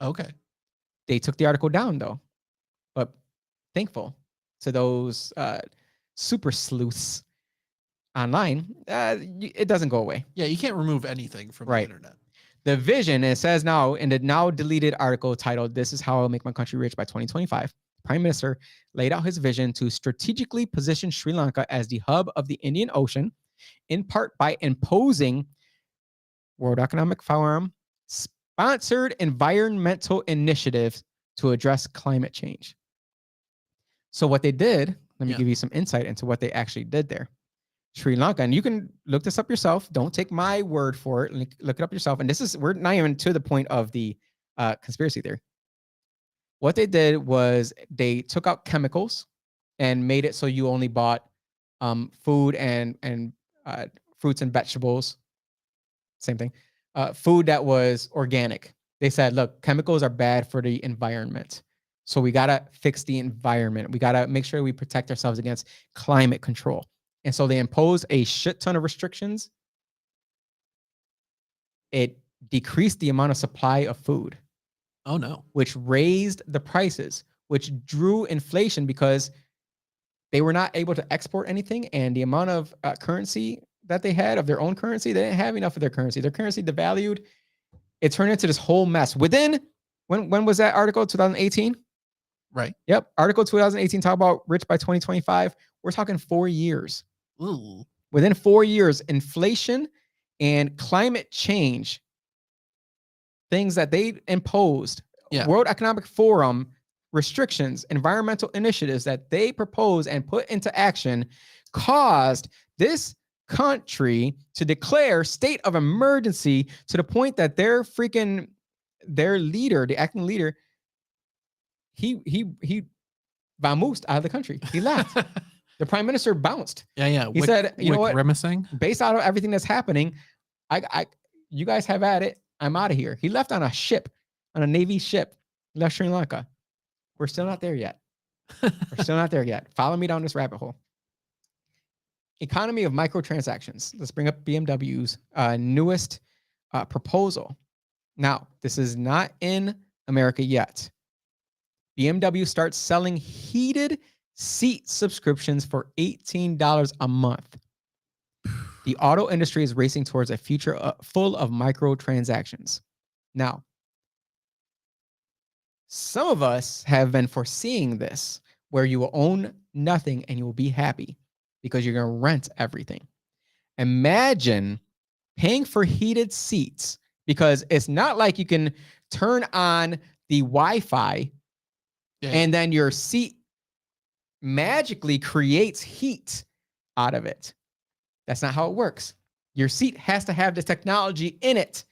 Okay. They took the article down, though. But thankful to those super sleuths online, it doesn't go away. Yeah, you can't remove anything from the internet. The vision, it says now in the now deleted article titled, "This is how I'll make my country rich by 2025, Prime Minister laid out his vision to strategically position Sri Lanka as the hub of the Indian Ocean, in part by imposing World Economic Forum sponsored environmental initiatives to address climate change." So what they did, let me give you some insight into what they actually did there. Sri Lanka, and you can look this up yourself. Don't take my word for it. Look it up yourself. And we're not even to the point of the conspiracy theory. What they did was they took out chemicals and made it so you only bought food and fruits and vegetables, same thing. Food that was organic. They said, look, chemicals are bad for the environment. So we got to fix the environment. We got to make sure we protect ourselves against climate control. And so they imposed a shit ton of restrictions. It decreased the amount of supply of food. Oh, no. Which raised the prices, which drew inflation because they were not able to export anything. And the amount of currency that they had of their own currency, they didn't have enough of their currency. Their currency devalued. It turned into this whole mess. Within, when was that article? 2018? Right. Yep. Article 2018 talk about rich by 2025. We're talking 4 years. Ooh. Within 4 years, inflation and climate change, things that they imposed, World Economic Forum restrictions, environmental initiatives that they proposed and put into action caused this country to declare state of emergency to the point that their leader, the acting leader, he vamoosed out of the country. He left. The prime minister bounced. Yeah. He said, you know what? Grimacing. Based out of everything that's happening, you guys have at it. I'm out of here. He left on a ship, on a Navy ship, left Sri Lanka. We're still not there yet. We're still not there yet. Follow me down this rabbit hole. Economy of microtransactions. Let's bring up BMW's newest proposal. Now, this is not in America yet. BMW starts selling heated seat subscriptions for $18 a month. The auto industry is racing towards a future full of microtransactions. Now, some of us have been foreseeing this, where you will own nothing and you will be happy because you're going to rent everything. Imagine paying for heated seats, because it's not like you can turn on the Wi-Fi and then your seat magically creates heat out of it. That's not how it works. Your seat has to have the technology in it.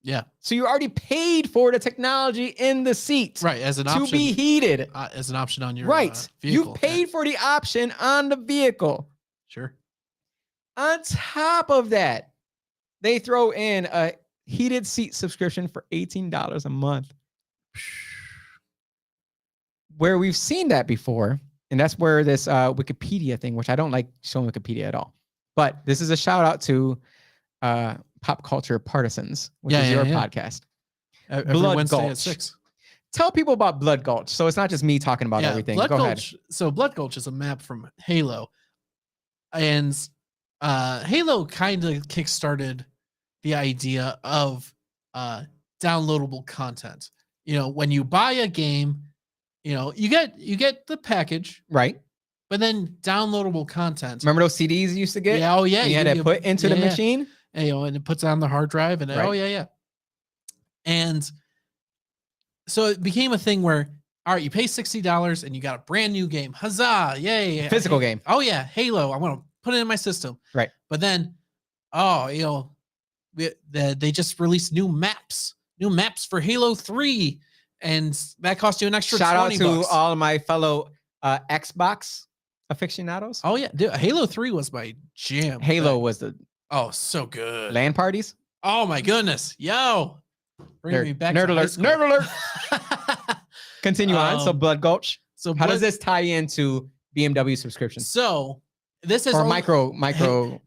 Yeah. So you already paid for the technology in the seat. Right. As an option. To be heated. As an option on your vehicle. You paid for the option on the vehicle. Sure. On top of that, they throw in a heated seat subscription for $18 a month. Where we've seen that before, and that's where this Wikipedia thing, which I don't like showing Wikipedia at all, but this is a shout out to Pop Culture Partisans, which is your podcast. Every Wednesday at 6. Tell people about Blood Gulch. So it's not just me talking about everything. Go ahead. So Blood Gulch is a map from Halo. And Halo kind of kickstarted the idea of downloadable content. You know, when you buy a game, you know, you get the package, right? But then downloadable content. Remember those CDs you used to get? Yeah, oh yeah. And you had to put into the machine. And, you know, and it puts on the hard drive, and oh yeah. And so it became a thing where, all right, you pay $60 and you got a brand new game. Huzzah! Yay! Physical game. Oh yeah, Halo. I want to put it in my system. Right. But then, you know, they just released new maps for Halo 3. And that cost you an extra Shout $20. Shout out to all of my fellow Xbox aficionados. Oh yeah, dude, Halo 3 was my jam. Halo was the so good. LAN parties. Oh my goodness, yo, bring me back. Nerd to alert! Nerd alert! Continue on. So Blood Gulch. So how does this tie into BMW subscriptions? So this is micro.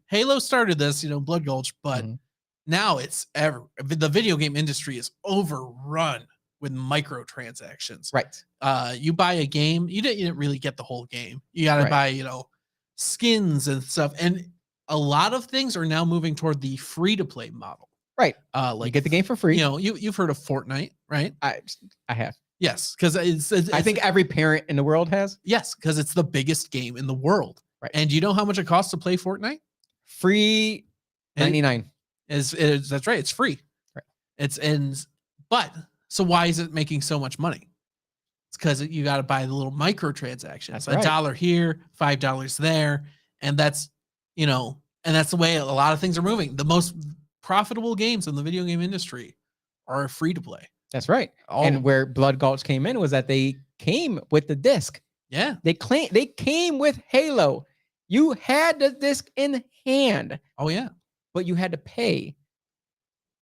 Halo started this, you know, Blood Gulch, but now it's the video game industry is overrun with microtransactions. Right. You buy a game, you didn't really get the whole game. You got to buy, you know, skins and stuff. And a lot of things are now moving toward the free to play model. Right. Like you get the game for free. You know, you've heard of Fortnite, right? I have. Yes, because it's I think every parent in the world has. Yes, because it's the biggest game in the world. Right. And do you know how much it costs to play Fortnite? Free 99. That's right. It's free. Right. So why is it making so much money? It's because you got to buy the little microtransactions. $1 here, $5 there. And that's, you know, and that's the way a lot of things are moving. The most profitable games in the video game industry are free to play. That's right. And where Blood Gulch came in was that they came with the disc. Yeah. They came with Halo. You had the disc in hand, Oh yeah. but you had to pay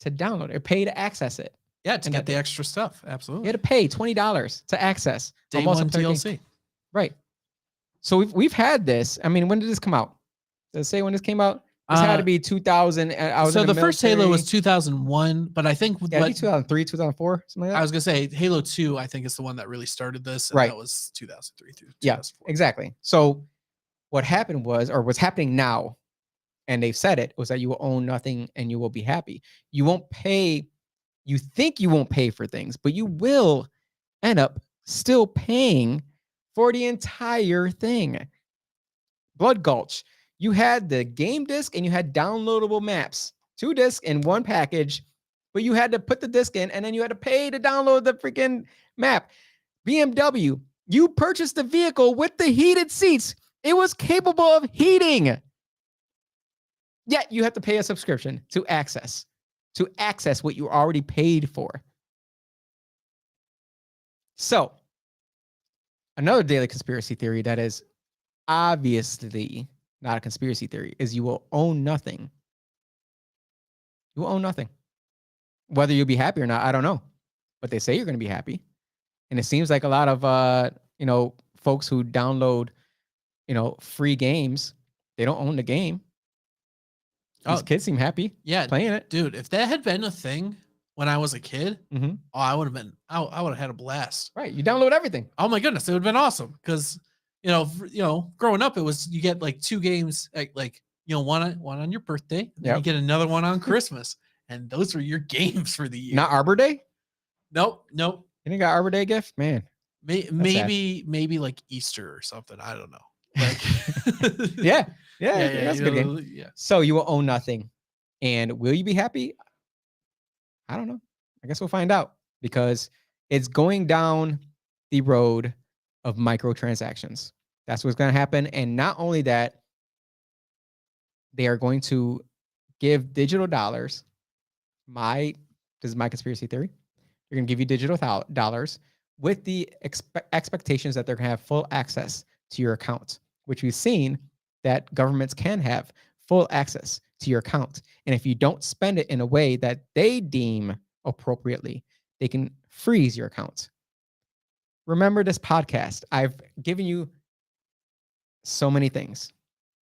to download it or pay to access it. Yeah, to And get that the extra stuff. You Absolutely. had to pay $20 to access a Day one multiplayer game. DLC. Right. So we've had this. I mean, when did this come out? Does it say when this came out? This had to be 2000. I was So in the first Halo was military. 2001, but I think Yeah, it'd be 2003, 2004, something like I that. was gonna say Halo 2, I think is the one that really started this, and Right. that was 2003 through 2004. Yeah, exactly. So what happened was, or what's happening now, and they've said it, was that you will own nothing and you will be happy. You won't pay. You think you won't pay for things, but you will end up still paying for the entire thing. Blood Gulch, you had the game disc and you had downloadable maps, 2 discs in one package, but you had to put the disc in and then you had to pay to download the freaking map. BMW, you purchased the vehicle with the heated seats. It was capable of heating. Yet you have to pay a subscription to access what you already paid for. So, another daily conspiracy theory that is obviously not a conspiracy theory is you will own nothing. You will own nothing. Whether you'll be happy or not, I don't know. But they say you're going to be happy. And it seems like a lot of folks who download, free games, they don't own the game. These kids seem happy playing it. Dude, if that had been a thing when I was a kid, I would have had a blast. Right. You download everything. Oh my goodness, it would have been awesome. Because growing up, it was you get like 2 games one on your birthday, and then you get another one on Christmas. And those were your games for the year. Not Arbor Day? Nope. You didn't got Arbor Day gift? Man. Maybe like Easter or something. I don't know. Like yeah, that's a good game. Yeah. So you will own nothing. And will you be happy? I don't know. I guess we'll find out, because it's going down the road of microtransactions. That's what's going to happen. And not only that, they are going to give digital dollars. This is my conspiracy theory. They're going to give you digital dollars with the expectations that they're going to have full access to your account, which we've seen that governments can have full access to your account. And if you don't spend it in a way that they deem appropriately, they can freeze your account. Remember this podcast. I've given you so many things,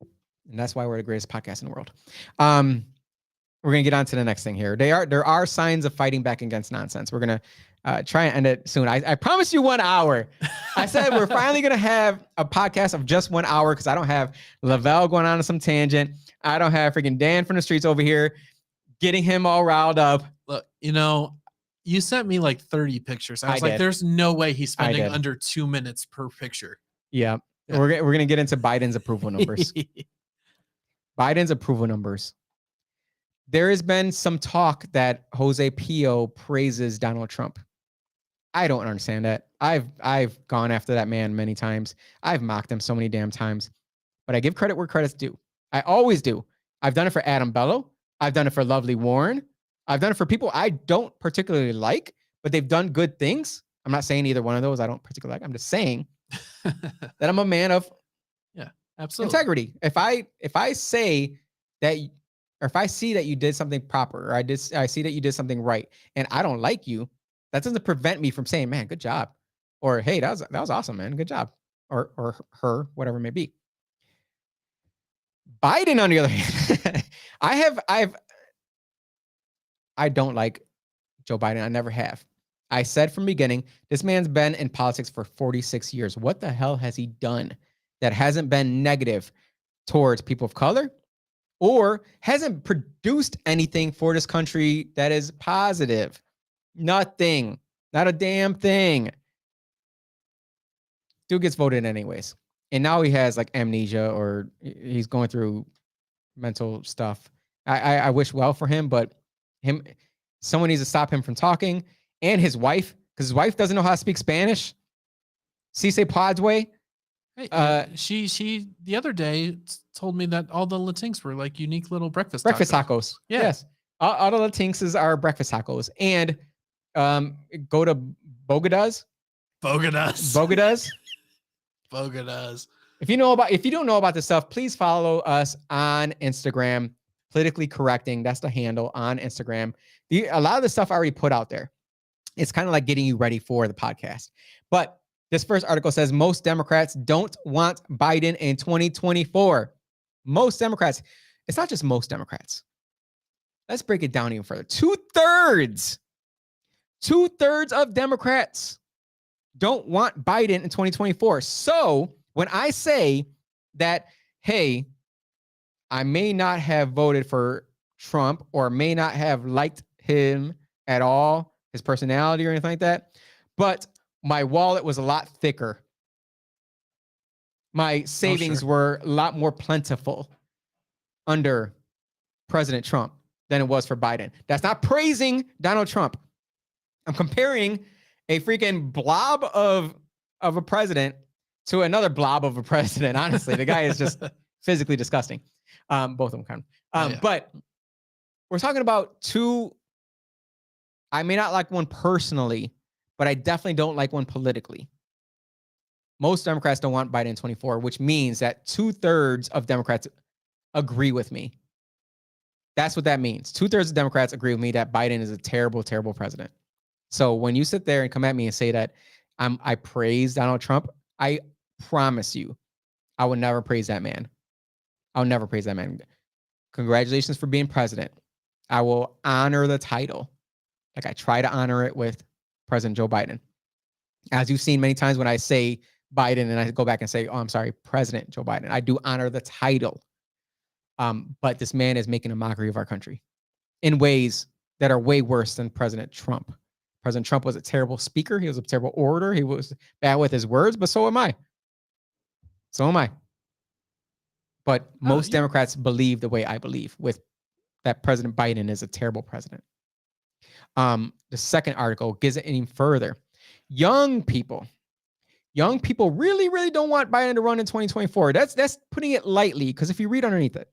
and that's why we're the greatest podcast in the world. We're going to get on to the next thing here. There are signs of fighting back against nonsense. We're going to try and end it soon. I promised you 1 hour. I said we're finally going to have a podcast of just 1 hour, because I don't have Lavelle going on some tangent. I don't have freaking Dan from the streets over here getting him all riled up. Look, you sent me like 30 pictures. I was like, there's no way he's spending under 2 minutes per picture. Yeah. We're going to get into Biden's approval numbers. Biden's approval numbers. There has been some talk that Jose Pio praises Donald Trump. I don't understand that. I've gone after that man many times. I've mocked him so many damn times. But I give credit where credit's due. I always do. I've done it for Adam Bello. I've done it for Lovely Warren. I've done it for people I don't particularly like, but they've done good things. I'm not saying either one of those I don't particularly like. I'm just saying that I'm a man of absolutely integrity. If I say that, or if I see that you did something proper, or I see that you did something right, and I don't like you, that doesn't prevent me from saying, man, good job. Or, hey, that was awesome, man. Good job. Or her, whatever it may be. Biden, on the other hand, I don't like Joe Biden. I never have. I said from the beginning, this man's been in politics for 46 years. What the hell has he done that hasn't been negative towards people of color, or hasn't produced anything for this country that is positive? Nothing. Not a damn thing. Dude gets voted anyways. And now he has like amnesia, or he's going through mental stuff. I wish well for him, but someone needs to stop him from talking. And his wife, because his wife doesn't know how to speak Spanish. Cise Padway. Hey, she the other day told me that all the Latinx were like unique little breakfast tacos. Yeah. Yes. All the Latinxes are breakfast tacos. And go to Bogotas. Bogotas. Bogotas. Bogotas. If you don't know about this stuff, please follow us on Instagram. Politically correcting, that's the handle on Instagram. A lot of the stuff I already put out there. It's kind of like getting you ready for the podcast. But this first article says most Democrats don't want Biden in 2024. Most Democrats. It's not just most Democrats. Let's break it down even further. 2/3 of Democrats don't want Biden in 2024. So when I say that, hey, I may not have voted for Trump or may not have liked him at all, his personality or anything like that, but my wallet was a lot thicker. My savings were a lot more plentiful under President Trump than it was for Biden. That's not praising Donald Trump. I'm comparing a freaking blob of a president to another blob of a president. Honestly, the guy is just physically disgusting. Both of them kind of. But we're talking about two. I may not like one personally, but I definitely don't like one politically. Most Democrats don't want Biden in 24, which means that 2/3 of Democrats agree with me. That's what that means. 2/3 of Democrats agree with me that Biden is a terrible, terrible president. So when you sit there and come at me and say that I praise Donald Trump, I promise you, I would never praise that man. I'll never praise that man. Congratulations for being president. I will honor the title. Like I try to honor it with President Joe Biden. As you've seen many times when I say Biden and I go back and say, oh, I'm sorry, President Joe Biden. I do honor the title. But this man is making a mockery of our country in ways that are way worse than President Trump. President Trump was a terrible speaker. He was a terrible orator. He was bad with his words, but so am I. So am I. But most Democrats believe the way I believe, with that President Biden is a terrible president. The second article gives it any further. Young people really, really don't want Biden to run in 2024. That's putting it lightly, because if you read underneath it,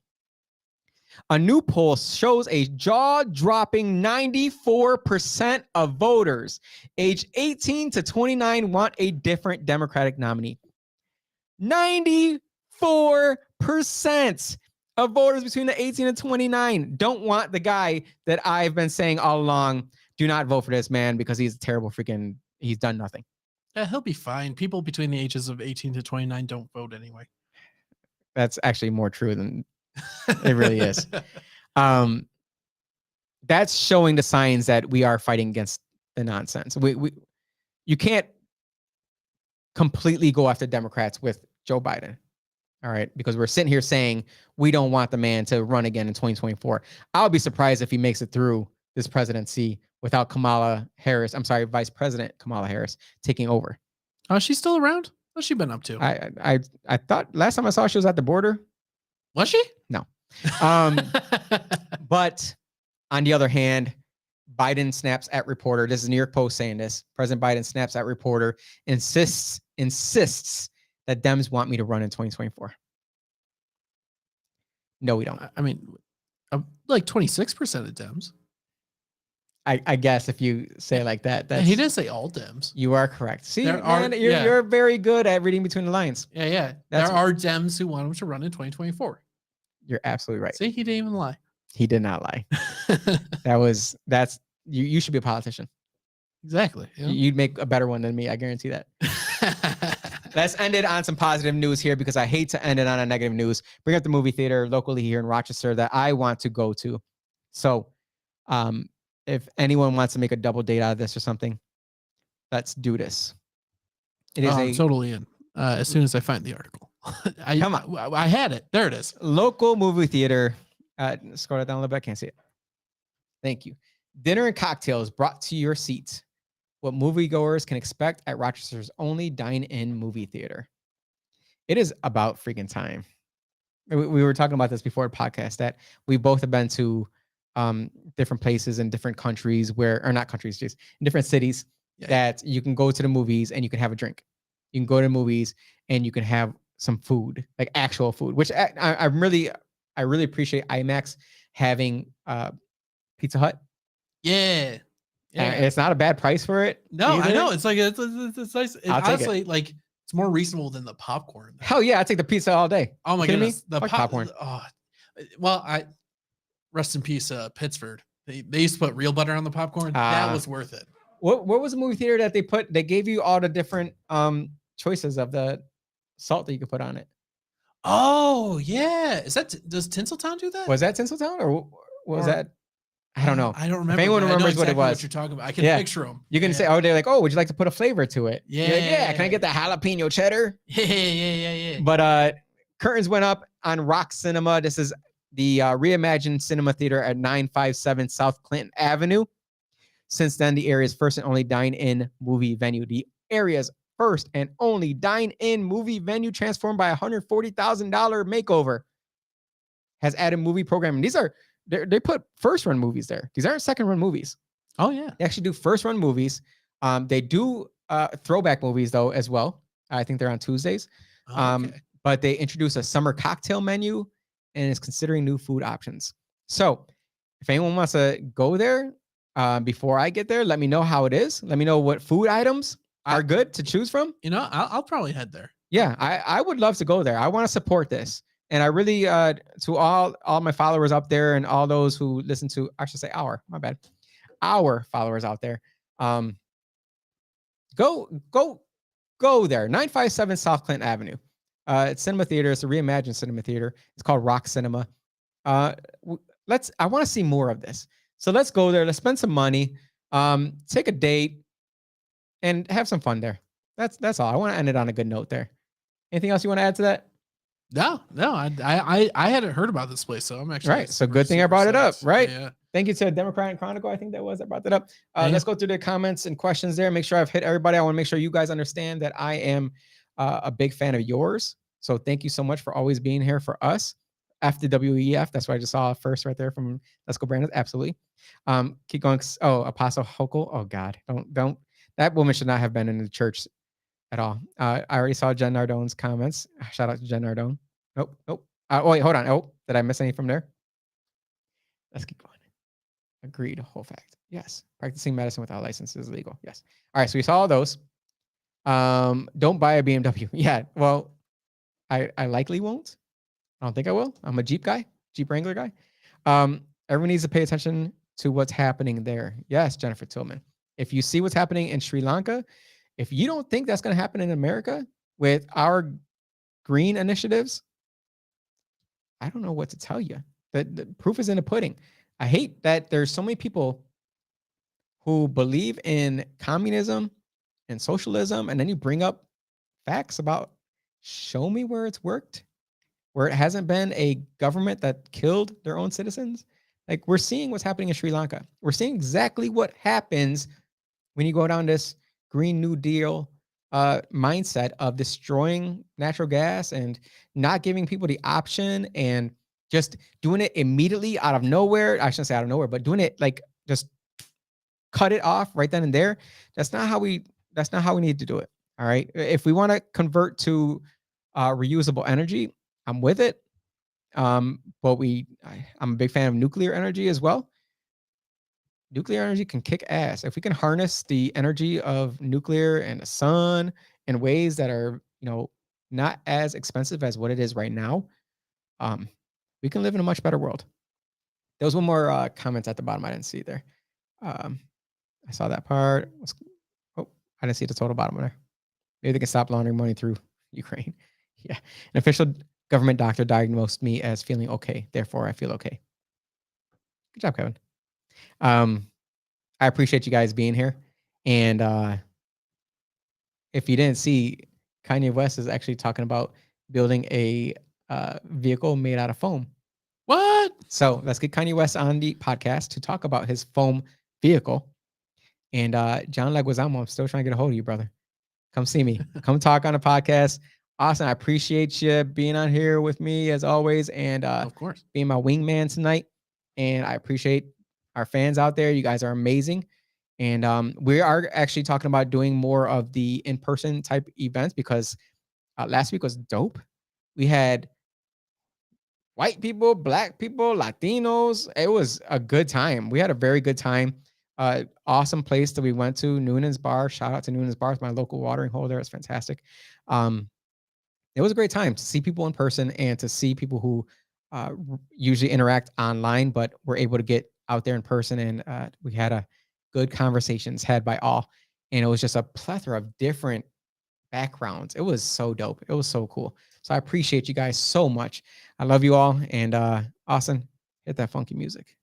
a new poll shows a jaw-dropping 94% of voters aged 18 to 29 want a different Democratic nominee. 94% of voters between the 18 and 29 don't want the guy that I've been saying all along, do not vote for this man because he's terrible freaking, he's done nothing. Yeah, he'll be fine. People between the ages of 18 to 29 don't vote anyway. That's actually more true than it really is. That's showing the signs that we are fighting against the nonsense. You can't completely go after Democrats with Joe Biden. All right, because we're sitting here saying we don't want the man to run again in 2024. I'll be surprised if he makes it through this presidency without Kamala Harris. I'm sorry, Vice President Kamala Harris taking over. Oh, she's still around? What's she been up to? I thought last time I saw she was at the border. Was she? No. But on the other hand, Biden snaps at reporter. This is New York Post saying this. President Biden snaps at reporter, insists that Dems want me to run in 2024. No, we don't. I mean, like 26% of Dems. I guess if you say it like that, that's, he didn't say all Dems. You are correct. See, man, you're very good at reading between the lines. Yeah. There are Dems who want him to run in 2024. You're absolutely right. See, he didn't even lie. He did not lie. That's you should be a politician. Exactly. Yeah. You'd make a better one than me. I guarantee that. Let's end it on some positive news here, because I hate to end it on a negative news. Bring up the movie theater locally here in Rochester that I want to go to. So if anyone wants to make a double date out of this or something, let's do this. It is I'm totally in. As soon as I find the article. Come on. I had it. There it is. Local movie theater. Scroll it down a little bit. I can't see it. Thank you. Dinner and cocktails brought to your seat. What moviegoers can expect at Rochester's only dine-in movie theater. It is about freaking time. We were talking about this before the podcast, that we both have been to different places in different countries or not countries, just in different cities, that you can go to the movies and you can have a drink. You can go to the movies and you can have some food, like actual food, which I really appreciate IMAX having Pizza Hut. Yeah. It's not a bad price for it. No, either. I know. It's like it's nice. Honestly, like It's more reasonable than the popcorn. Hell yeah, I take the pizza all day. Oh my Kidding me? goodness, the Fuck popcorn. Oh, well, I rest in peace, Pittsford. They used to put real butter on the popcorn. That was worth it. What was the movie theater that they gave you all the different choices of the salt that you could put on it? Oh yeah, does Tinseltown do that? Was that Tinseltown or was that? I don't know. I don't remember. If anyone remembers exactly what it was, what you're talking about. I can picture them. You can say, oh, they're like, oh, would you like to put a flavor to it? Yeah, like, yeah. Can I get the jalapeno cheddar? Yeah. But curtains went up on Rock Cinema. This is the reimagined cinema theater at 957 South Clinton Avenue. Since then, the area's first and only dine-in movie venue. The area's first and only dine-in movie venue, transformed by a $140,000 makeover, has added movie programming. They put first run movies there. These aren't second run movies. Oh yeah, they actually do first run movies. They do throwback movies though as well. I think they're on Tuesdays. Okay. But they introduce a summer cocktail menu and is considering new food options. So if anyone wants to go there before I get there, let me know how it is. Let me know what food items are good to choose from. You know, I'll probably head there. Yeah, I would love to go there. I want to support this. And I really, to all my followers up there and all those who listen to, I should say our followers out there, go there. 957 South Clinton Avenue. It's cinema theater. It's a reimagined cinema theater. It's called Rock Cinema. I want to see more of this. So let's go there. Let's spend some money, take a date, and have some fun there. That's all. I want to end it on a good note there. Anything else you want to add to that? No. I hadn't heard about this place, so I'm actually right. So good thing I brought it up, right? Yeah. Thank you to Democratic Chronicle. I think that brought that up. Let's go through the comments and questions there. Make sure I've hit everybody. I want to make sure you guys understand that I am a big fan of yours. So thank you so much for always being here for us. FDWEF. That's what I just saw first right there from Let's Go Brandon. Absolutely. Keep going. Oh, Apostle Hochul. Oh God, don't. That woman should not have been in the church at all. I already saw Jen Nardone's comments. Shout out to Jen Nardone. Nope. Wait, hold on. Oh, did I miss anything from there? Let's keep going. Agreed. Whole fact. Yes. Practicing medicine without license is illegal. Yes. All right. So we saw all those. Don't buy a BMW. Yeah. Well, I likely won't. I don't think I will. I'm a Jeep Wrangler guy. Everyone needs to pay attention to what's happening there. Yes, Jennifer Tillman. If you see what's happening in Sri Lanka, if you don't think that's going to happen in America with our green initiatives, I don't know what to tell you. The proof is in the pudding. I hate that there's so many people who believe in communism and socialism, and then you bring up facts about show me where it's worked, where it hasn't been a government that killed their own citizens. Like we're seeing what's happening in Sri Lanka. We're seeing exactly what happens when you go down this Green New Deal mindset of destroying natural gas and not giving people the option and just doing it immediately out of nowhere. I shouldn't say out of nowhere, but doing it like just cut it off right then and there. That's not how we need to do it. All right. If we want to convert to reusable energy, I'm with it. But I'm a big fan of nuclear energy as well. Nuclear energy can kick ass. If we can harness the energy of nuclear and the sun in ways that are, not as expensive as what it is right now, we can live in a much better world. There was one more comment at the bottom. I didn't see there. I saw that part. I didn't see the total bottom there. Maybe they can stop laundering money through Ukraine. Yeah. An official government doctor diagnosed me as feeling okay. Therefore, I feel okay. Good job, Kevin. I appreciate you guys being here. And if you didn't see, Kanye West is actually talking about building a vehicle made out of foam. What? So let's get Kanye West on the podcast to talk about his foam vehicle. And John Leguizamo, I'm still trying to get a hold of you, brother. Come see me. Come talk on the podcast. Awesome. I appreciate you being on here with me as always. And of course, being my wingman tonight. And I appreciate our fans out there. You guys are amazing. And we are actually talking about doing more of the in-person type events because last week was dope. We had white people, black people, Latinos. It was a good time. We had a very good time. Awesome place that we went to, Noonan's Bar. Shout out to Noonan's Bar, it's my local watering hole there. It's fantastic. It was a great time to see people in person and to see people who usually interact online, but were able to get out there in person. And we had a good conversations had by all. And it was just a plethora of different backgrounds. It was so dope. It was so cool. So I appreciate you guys so much. I love you all. And Austin, hit that funky music.